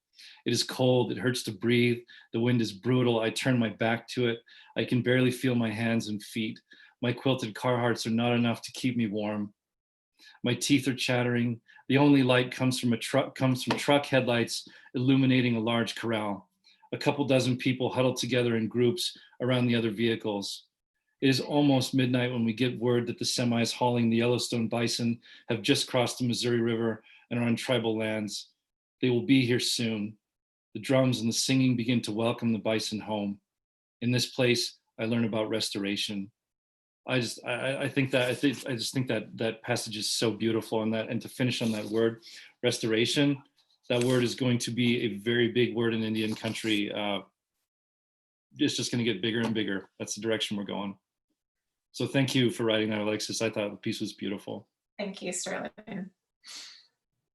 It is cold. It hurts to breathe. The wind is brutal. I turn my back to it. I can barely feel my hands and feet. My quilted Carhartts are not enough to keep me warm. My teeth are chattering. The only light comes from truck headlights illuminating a large corral. A couple dozen people huddled together in groups around the other vehicles. It is almost midnight when we get word that the semis hauling the Yellowstone bison have just crossed the Missouri River and are on tribal lands. They will be here soon. The drums and the singing begin to welcome the bison home. In this place, I learn about restoration. I just think that passage is so beautiful, and to finish on that word, restoration. That word is going to be a very big word in Indian country. It's just going to get bigger and bigger. That's the direction we're going. So thank you for writing that, Alexis. I thought the piece was beautiful. Thank you, Sterling.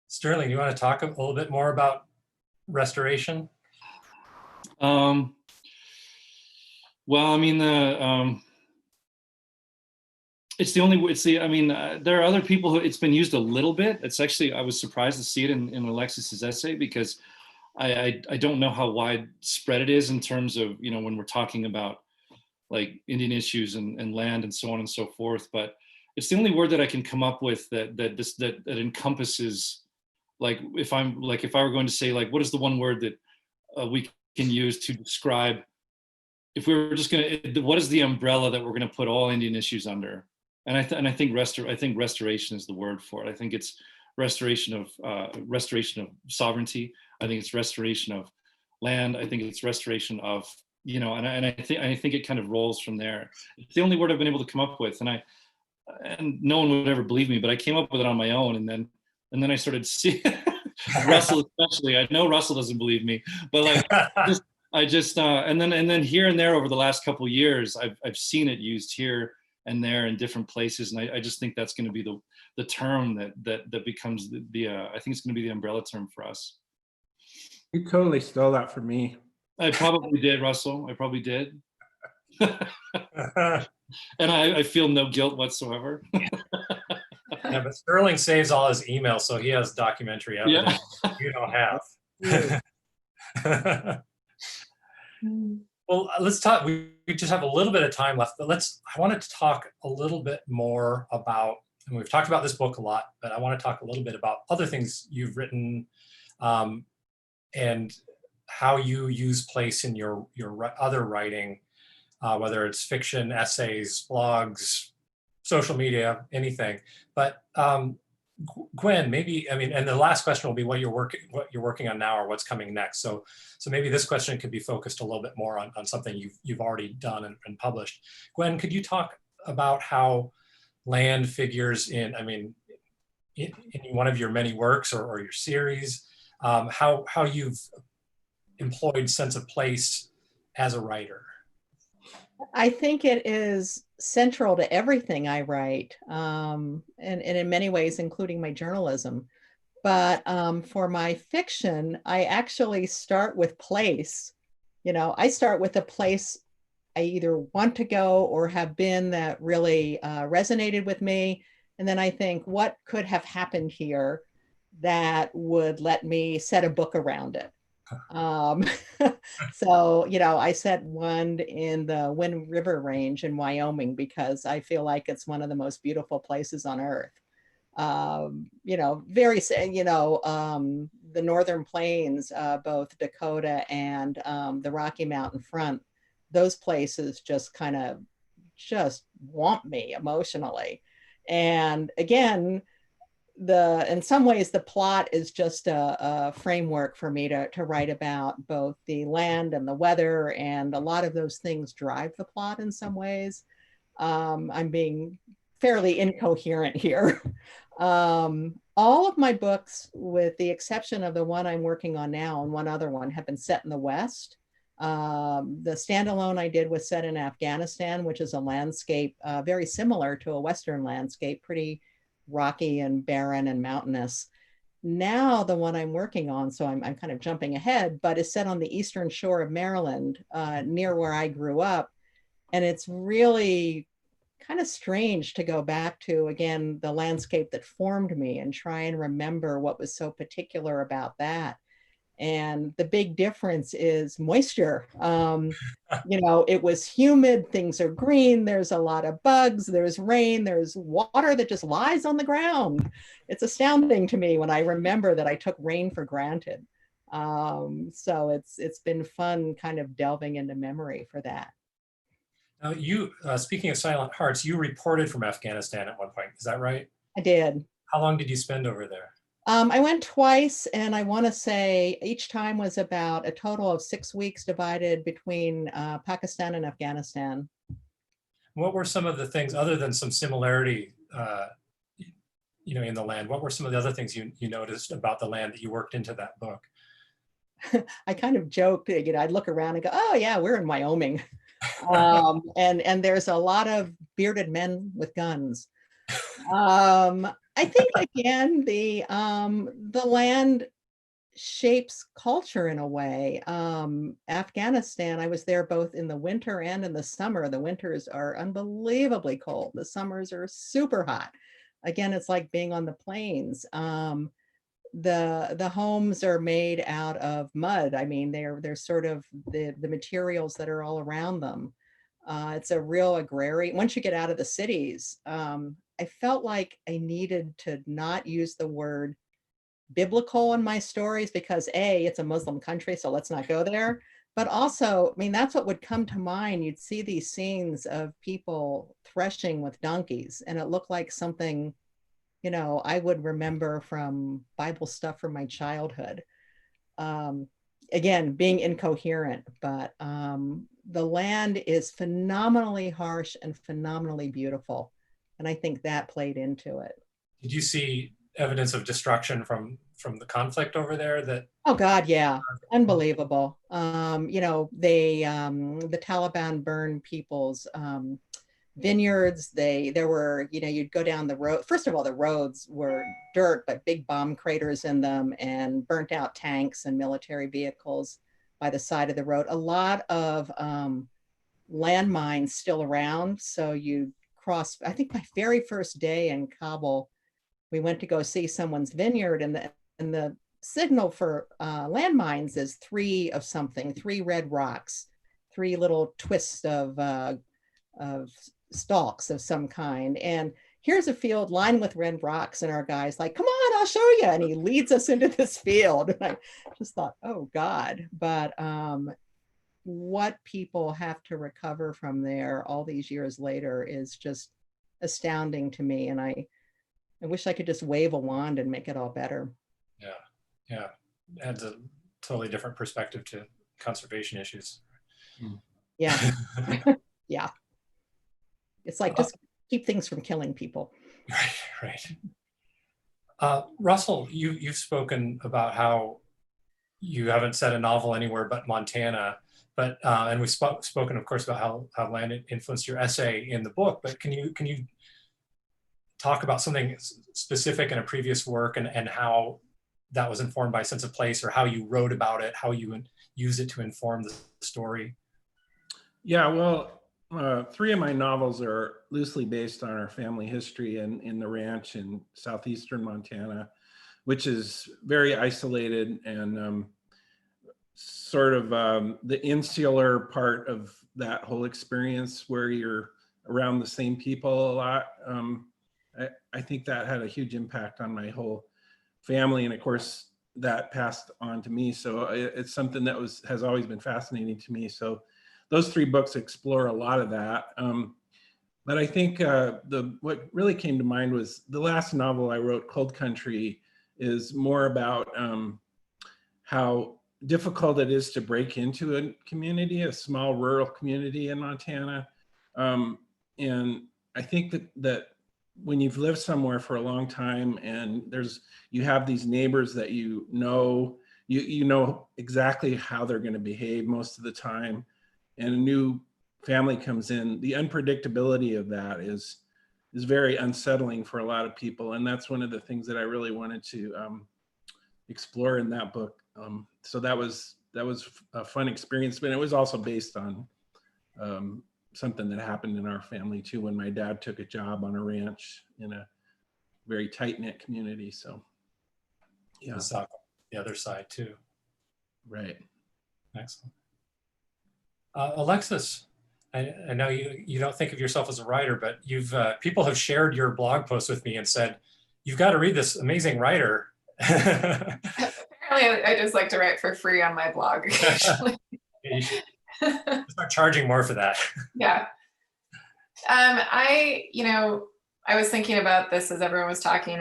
Sterling, you want to talk a little bit more about restoration? Well, I mean, there are other people who it's been used a little bit. It's actually, I was surprised to see it in Alexis's essay because I don't know how widespread it is in terms of, you know, when we're talking about like Indian issues and land and so on and so forth. But it's the only word that I can come up with that encompasses, like, if I were going to say, like, what is the one word that we can use to describe, if we were just going to, what is the umbrella that we're going to put all Indian issues under? And I think restoration is the word for it. I think it's restoration of sovereignty. I think it's restoration of land. I think it's restoration of, you know, and I think it kind of rolls from there. It's the only word I've been able to come up with, and no one would ever believe me, but I came up with it on my own, and then I started seeing Russell, especially. I know Russell doesn't believe me, but like and then here and there over the last couple of years, I've seen it used here and there in different places, and I just think that's going to be the term that becomes I think it's going to be the umbrella term for us. You totally stole that from me. I probably did, Russell. I probably did. And I feel no guilt whatsoever. Yeah, but Sterling saves all his emails, so he has documentary evidence you don't have. Well, let's talk. We just have a little bit of time left, but I wanted to talk a little bit more about, and we've talked about this book a lot, but I want to talk a little bit about other things you've written and how you use place in your other writing, whether it's fiction, essays, blogs, social media, anything. But Gwen, maybe, I mean, and the last question will be what you're working on now or what's coming next. So maybe this question could be focused a little bit more on something you've already done and published. Gwen, could you talk about how land figures in, I mean, in one of your many works or your series, how you've employed sense of place as a writer? I think it is central to everything I write, and in many ways, including my journalism. But for my fiction, I actually start with place. You know, I start with a place I either want to go or have been that really resonated with me. And then I think, what could have happened here that would let me set a book around it? So, you know, I set one in the Wind River Range in Wyoming because I feel like it's one of the most beautiful places on earth. You know, the Northern Plains, both Dakota and the Rocky Mountain front, those places just kind of just want me emotionally. And again, in some ways, the plot is just a framework for me to write about both the land and the weather, and a lot of those things drive the plot in some ways. I'm being fairly incoherent here. All of my books, with the exception of the one I'm working on now and one other one, have been set in the West. The standalone I did was set in Afghanistan, which is a landscape very similar to a Western landscape, pretty rocky and barren and mountainous. Now the one I'm working on, so I'm kind of jumping ahead, but is set on the eastern shore of Maryland, near where I grew up. And it's really kind of strange to go back to, again, the landscape that formed me and try and remember what was so particular about that. And the big difference is moisture. You know, it was humid, things are green, there's a lot of bugs, there's rain, there's water that just lies on the ground. It's astounding to me when I remember that I took rain for granted. So it's been fun kind of delving into memory for that. Now you, speaking of Silent Hearts, you reported from Afghanistan at one point, is that right? I did. How long did you spend over there? I went twice, and I want to say each time was about a total of 6 weeks divided between Pakistan and Afghanistan. What were some of the things, other than some similarity, you know, in the land, what were some of the other things you noticed about the land that you worked into that book? I kind of joked, you know, I'd look around and go, oh yeah, we're in Wyoming. And there's a lot of bearded men with guns. I think again, the land shapes culture in a way. Afghanistan, I was there both in the winter and in the summer. The winters are unbelievably cold. The summers are super hot. Again, it's like being on the plains. The homes are made out of mud. I mean, they're sort of the materials that are all around them. It's a real agrarian. Once you get out of the cities, I felt like I needed to not use the word biblical in my stories because A, it's a Muslim country, so let's not go there. But also, I mean, that's what would come to mind. You'd see these scenes of people threshing with donkeys, and it looked like something, you know, I would remember from Bible stuff from my childhood. Again, being incoherent, but the land is phenomenally harsh and phenomenally beautiful. And I think that played into it. Did you see evidence of destruction from the conflict over there? That Oh God, yeah, unbelievable. You know, the Taliban burned people's vineyards. There were, you know, you'd go down the road. First of all, the roads were dirt, but big bomb craters in them, and burnt out tanks and military vehicles by the side of the road. A lot of landmines still around. So you cross, I think my very first day in Kabul, we went to go see someone's vineyard, and the signal for landmines is three red rocks, three little twists of stalks of some kind. And here's a field lined with red rocks, and our guy's like, come on, I'll show you. And he leads us into this field. And I just thought, oh God. But what people have to recover from there all these years later is just astounding to me. And I wish I could just wave a wand and make it all better. Yeah. Adds a totally different perspective to conservation issues. Yeah. Yeah. It's like, just keep things from killing people. Right. Russell, you've spoken about how you haven't said a novel anywhere but Montana, but and we've spoken, of course, about how land influenced your essay in the book. But can you talk about something specific in a previous work and how that was informed by a sense of place, or how you wrote about it, how you use it to inform the story? Yeah, well, 3 of my novels are loosely based on our family history in the ranch in southeastern Montana, which is very isolated and sort of the insular part of that whole experience where you're around the same people a lot. I think that had a huge impact on my whole family, and of course that passed on to me. So it's something that has always been fascinating to me. So those 3 books explore a lot of that. But I think what really came to mind was the last novel I wrote, Cold Country, is more about how difficult it is to break into a community, a small rural community in Montana. And I think that when you've lived somewhere for a long time and you have these neighbors that you know exactly how they're going to behave most of the time, and a new family comes in, the unpredictability of that is very unsettling for a lot of people. And that's one of the things that I really wanted to explore in that book. So that was a fun experience, but it was also based on something that happened in our family too, when my dad took a job on a ranch in a very tight-knit community. So yeah. The other side too. Right. Excellent. Alexis, I know you don't think of yourself as a writer, but people have shared your blog posts with me and said, you've got to read this amazing writer. Apparently, I just like to write for free on my blog. You should start charging more for that. Yeah. I was thinking about this as everyone was talking,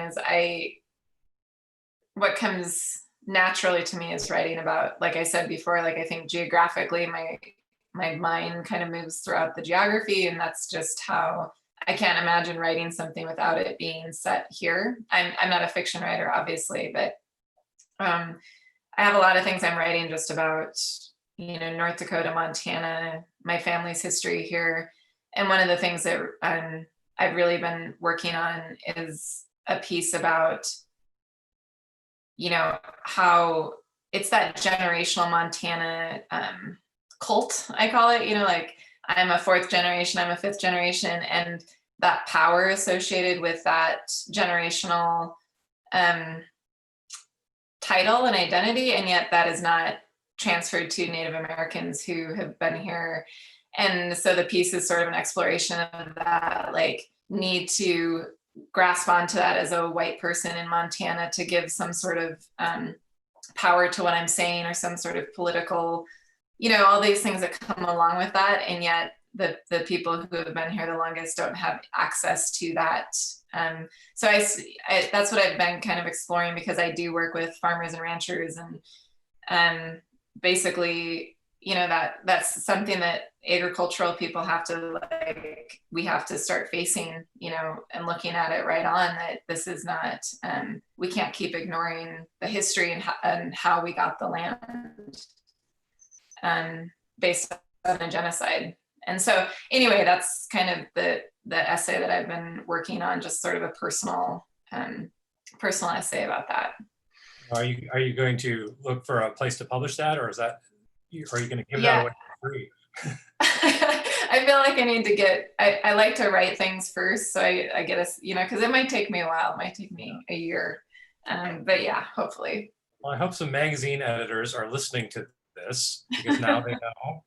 what comes naturally to me is writing about, like I said before, like I think geographically my mind kind of moves throughout the geography, and that's just how I can't imagine writing something without it being set here. I'm not a fiction writer, obviously, but I have a lot of things I'm writing just about, North Dakota, Montana, my family's history here. And one of the things that I've really been working on is a piece about, how it's that generational Montana cult, I call it, like I'm a 4th generation, I'm a 5th generation, and that power associated with that generational title and identity, and yet that is not transferred to Native Americans who have been here. And so the piece is sort of an exploration of that, like, need to grasp onto that as a white person in Montana to give some sort of power to what I'm saying, or some sort of political, all these things that come along with that. And yet the people who have been here the longest don't have access to that. So that's what I've been kind of exploring, because I do work with farmers and ranchers, and basically, that's something that agricultural people have to, we have to start facing, and looking at it right on, that this is not, we can't keep ignoring the history and how we got the land based on a genocide. And so anyway, that's kind of the essay that I've been working on, just sort of a personal essay about that. Are you going to look for a place to publish that, or are you going to give that away for free? I feel like I need to I like to write things first, so I get because it might take me a while. It might take me a year, but yeah, hopefully. Well, I hope some magazine editors are listening to this, because now they know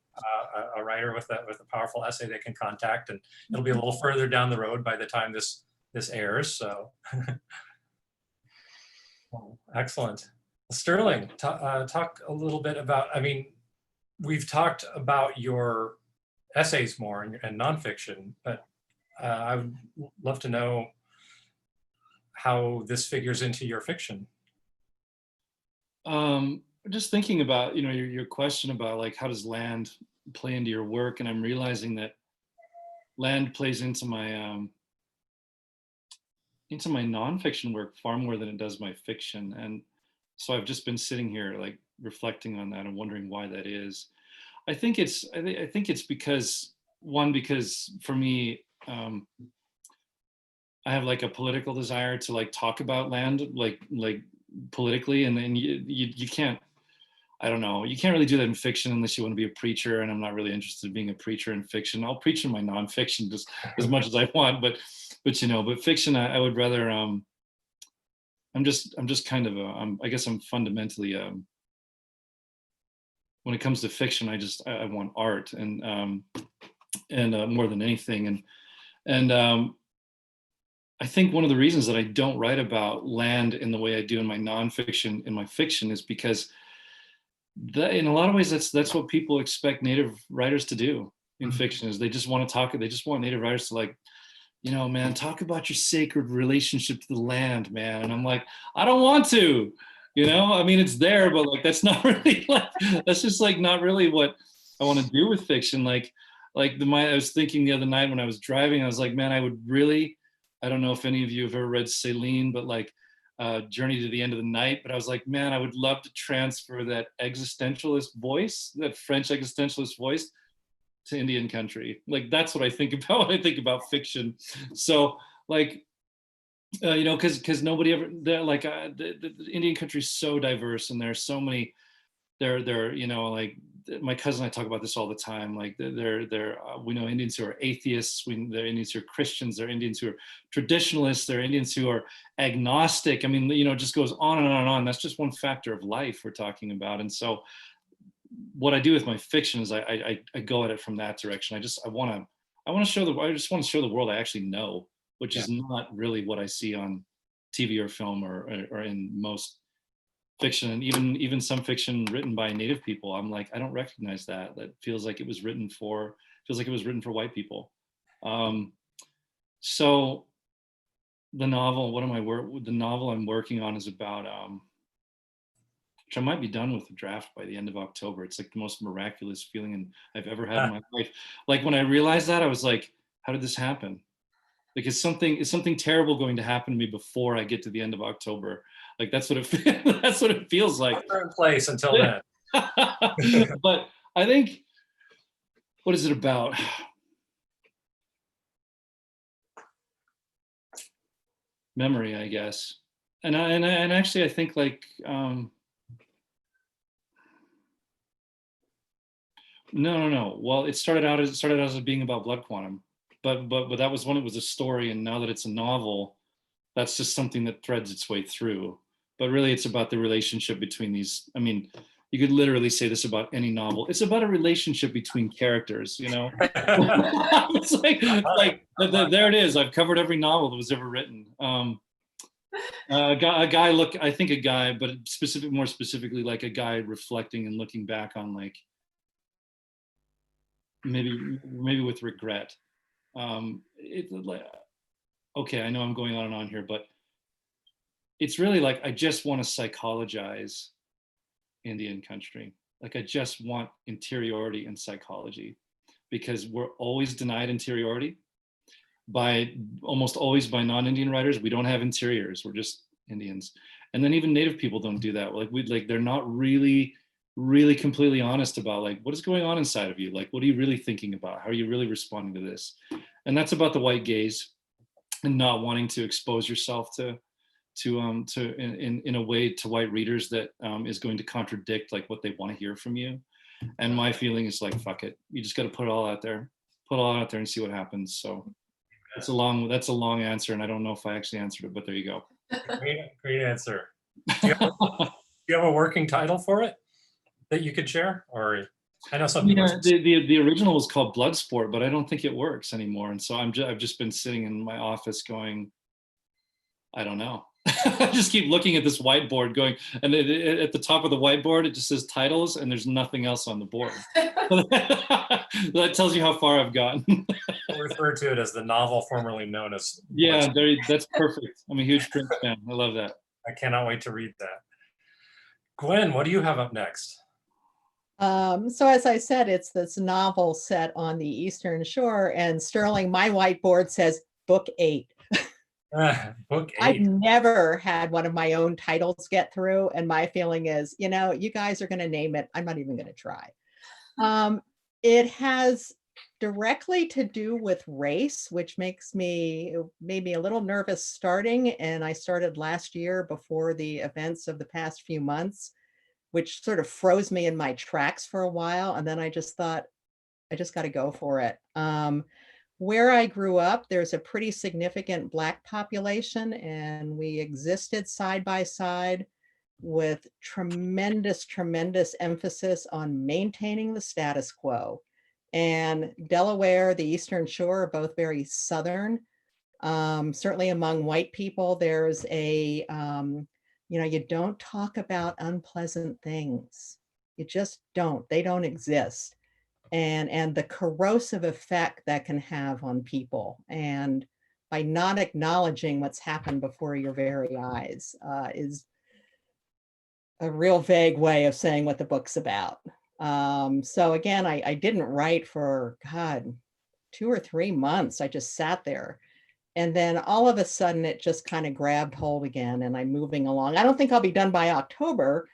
a writer with a powerful essay they can contact, and it'll be a little further down the road by the time this this airs. So, well, excellent. Sterling, talk a little bit about. I mean, we've talked about your essays more and nonfiction, but I would love to know how this figures into your fiction. Just thinking about, your question about like, how does land play into your work? And I'm realizing that land plays into my nonfiction work far more than it does my fiction. And so I've just been sitting here like reflecting on that and wondering why that is. I think it's because for me, I have like a political desire to like talk about land, like politically, and then you can't, I don't know, you can't really do that in fiction unless you want to be a preacher, and I'm not really interested in being a preacher in fiction. I'll preach in my nonfiction just as much as I want, but fiction, I would rather, I'm just kind of I guess I'm fundamentally, when it comes to fiction, I want art and more than anything. And I think one of the reasons that I don't write about land in the way I do in my nonfiction, in my fiction, is because in a lot of ways, that's what people expect Native writers to do in fiction, is they just want to talk, they just want Native writers to like, man, talk about your sacred relationship to the land, man. And I'm like, I don't want to, I mean, it's there, but like, that's not really like, that's just like not really what I want to do with fiction. I was thinking the other night when I was driving, I was like, man, I don't know if any of you have ever read Céline, but like Journey to the End of the Night. But I was like, man, I would love to transfer that existentialist voice, that French existentialist voice, to Indian country. Like, that's what I think about when I think about fiction. So like, because nobody ever, the Indian country is so diverse, and there's so many, like my cousin and I talk about this all the time. Like we know Indians who are atheists, there are Indians who are Christians, there are Indians who are traditionalists, there are Indians who are agnostic. I mean, it just goes on and on and on. That's just one factor of life we're talking about. And so what I do with my fiction is I go at it from that direction. I just want to show the world I actually know, which is not really what I see on TV or film or in most fiction, and even some fiction written by Native people. I'm like, I don't recognize that. That feels like it was written for white people. So the novel, the novel I'm working on is about, which I might be done with the draft by the end of October. It's like the most miraculous feeling I've ever had in my life. Like when I realized that, I was like, how did this happen? Like, is something terrible going to happen to me before I get to the end of October? Like that's what it feels like. You're in place until then. But I think, what is it about? Memory, I guess. And actually, I think like no. Well, it started out as being about blood quantum, but that was when it was a story, and now that it's a novel, that's just something that threads its way through. But really, it's about the relationship between these. I mean, you could literally say this about any novel. It's about a relationship between characters, It's like there it is. I've covered every novel that was ever written. But more specifically, like a guy reflecting and looking back on like maybe with regret. Okay, I know I'm going on and on here, but it's really like I just want to psychologize Indian country. Like I just want interiority and psychology, because we're always denied interiority almost always by non-Indian writers. We don't have interiors. We're just Indians. And then even Native people don't do that. Like they're not really completely honest about like what is going on inside of you. Like what are you really thinking about? How are you really responding to this? And that's about the white gaze and not wanting to expose yourself to in a way to white readers that is going to contradict like what they want to hear from you. And my feeling is like, fuck it, you just got to put it all out there and see what happens. So that's a long answer, and I don't know if I actually answered it, but there you go. Great answer. Do you have a working title for it that you could share? Or I know some people. The original was called Bloodsport, but I don't think it works anymore. And so I've just been sitting in my office going, I don't know. I just keep looking at this whiteboard going, and at the top of the whiteboard, it just says titles and there's nothing else on the board. That tells you how far I've gotten. We'll refer to it as the novel formerly known as. Yeah, that's perfect. I'm a huge Prince fan. I love that. I cannot wait to read that. Gwen, what do you have up next? So as I said, it's this novel set on the Eastern Shore, and Sterling, my whiteboard says book 8. Book 8. I've never had one of my own titles get through, and my feeling is, you know, you guys are going to name it. I'm not even going to try. It has directly to do with race, which makes me maybe a little nervous starting. And I started last year before the events of the past few months, which sort of froze me in my tracks for a while. And then I just thought, I just got to go for it. Where I grew up, there's a pretty significant Black population, and we existed side by side with tremendous, tremendous emphasis on maintaining the status quo. And Delaware, the Eastern Shore are both very Southern. Certainly among white people, there's a, you know, you don't talk about unpleasant things. You just don't. They don't exist. And the corrosive effect that can have on people. And by not acknowledging what's happened before your very eyes is a real vague way of saying what the book's about. So again, I didn't write for, God, 2 or 3 months. I just sat there. And then all of a sudden it just kind of grabbed hold again, and I'm moving along. I don't think I'll be done by October.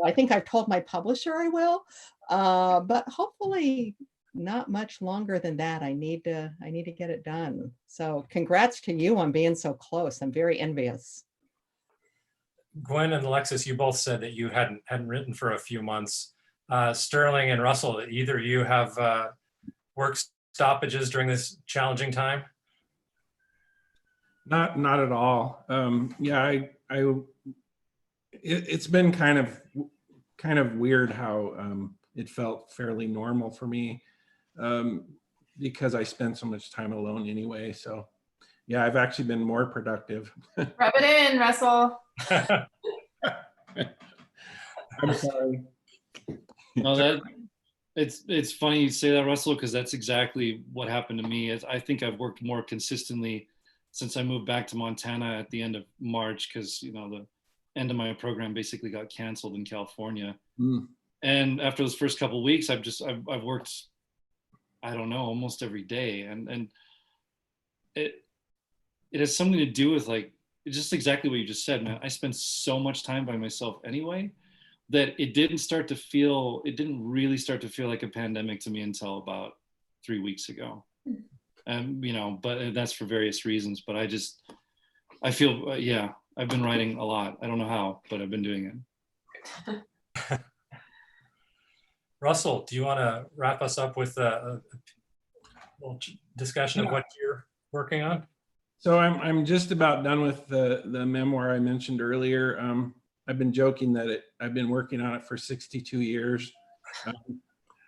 I think I've told my publisher I will, but hopefully not much longer than that. I need to get it done. So congrats to you on being so close. I'm very envious. Gwen and Alexis, you both said that you hadn't written for a few months. Sterling and Russell, either of you have work stoppages during this challenging time? Not at all. Yeah, it's been kind of weird how it felt fairly normal for me because I spend so much time alone anyway. So yeah, I've actually been more productive. Rub it in, Russell. I'm sorry. No, it's funny you say that, Russell, because that's exactly what happened to me. I think I've worked more consistently since I moved back to Montana at the end of March, because you know the end of my program basically got canceled in California. And after those first couple of weeks, I've worked, I don't know, almost every day, and it has something to do with like just exactly what you just said, man. I spend so much time by myself anyway that it didn't really start to feel like a pandemic to me until about 3 weeks ago. You know, but that's for various reasons. But I feel, yeah, I've been writing a lot. I don't know how, but I've been doing it. Russell, do you want to wrap us up with a little discussion of what you're working on? So I'm just about done with the memoir I mentioned earlier. I've been joking that I've been working on it for 62 years,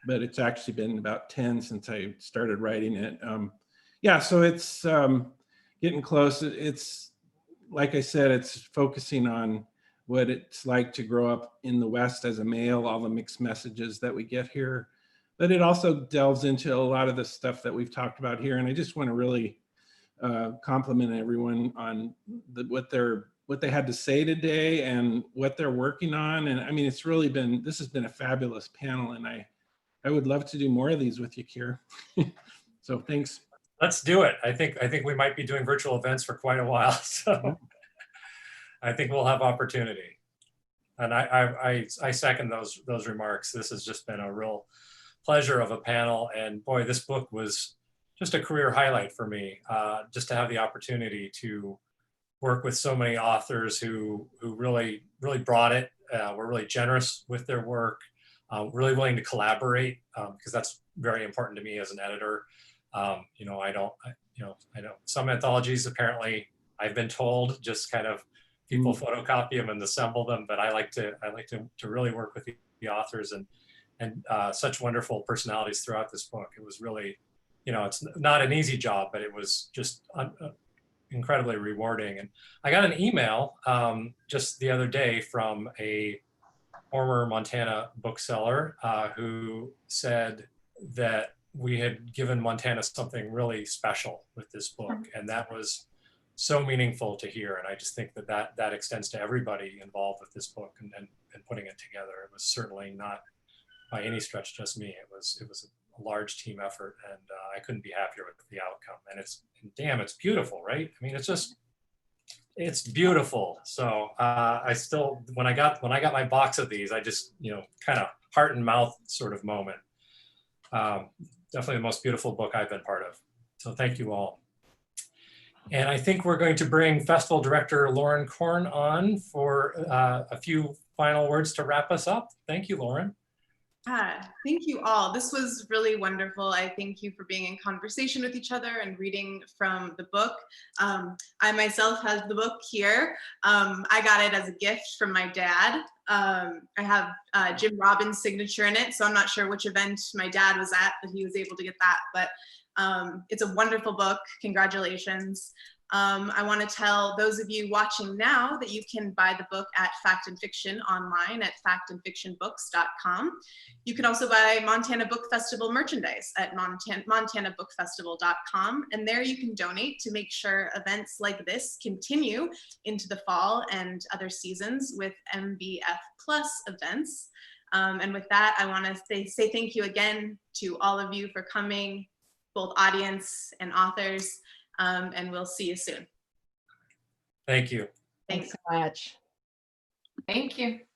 but it's actually been about 10 since I started writing it. Yeah, so it's getting close. It's like I said, it's focusing on what it's like to grow up in the West as a male, all the mixed messages that we get here. But it also delves into a lot of the stuff that we've talked about here. And I just want to really compliment everyone on what they had to say today and what they're working on. And I mean, this has been a fabulous panel, and I would love to do more of these with you, Keir. So thanks. Let's do it. I think we might be doing virtual events for quite a while. So I think we'll have opportunity. And I second those remarks. This has just been a real pleasure of a panel. And boy, this book was just a career highlight for me, just to have the opportunity to work with so many authors who really brought it, were really generous with their work, really willing to collaborate, because that's very important to me as an editor. You know, I know some anthologies, apparently I've been told, just kind of people photocopy them and assemble them, but I like to really work with the authors and such wonderful personalities throughout this book. It was really, you know, it's not an easy job, but it was just incredibly rewarding. And I got an email just the other day from a former Montana bookseller who said that we had given Montana something really special with this book. And that was so meaningful to hear. And I just think that extends to everybody involved with this book and putting it together. It was certainly not by any stretch just me. It was a large team effort, and I couldn't be happier with the outcome. And damn, it's beautiful, right? I mean, it's beautiful. So I still, when I got my box of these, I just, kind of heart and mouth sort of moment. Definitely the most beautiful book I've been part of. So thank you all. And I think we're going to bring Festival Director Lauren Korn on for a few final words to wrap us up. Thank you, Lauren. Thank you all. This was really wonderful. I thank you for being in conversation with each other and reading from the book. I myself have the book here. I got it as a gift from my dad. I have Jim Robbins' signature in it, so I'm not sure which event my dad was at, but he was able to get that. But it's a wonderful book. Congratulations. I want to tell those of you watching now that you can buy the book at Fact and Fiction online at factandfictionbooks.com. You can also buy Montana Book Festival merchandise at montanabookfestival.com, and there you can donate to make sure events like this continue into the fall and other seasons with MBF Plus events. And with that, I want to say thank you again to all of you for coming, both audience and authors. And we'll see you soon. Thank you. Thanks. Thanks so much. Thank you.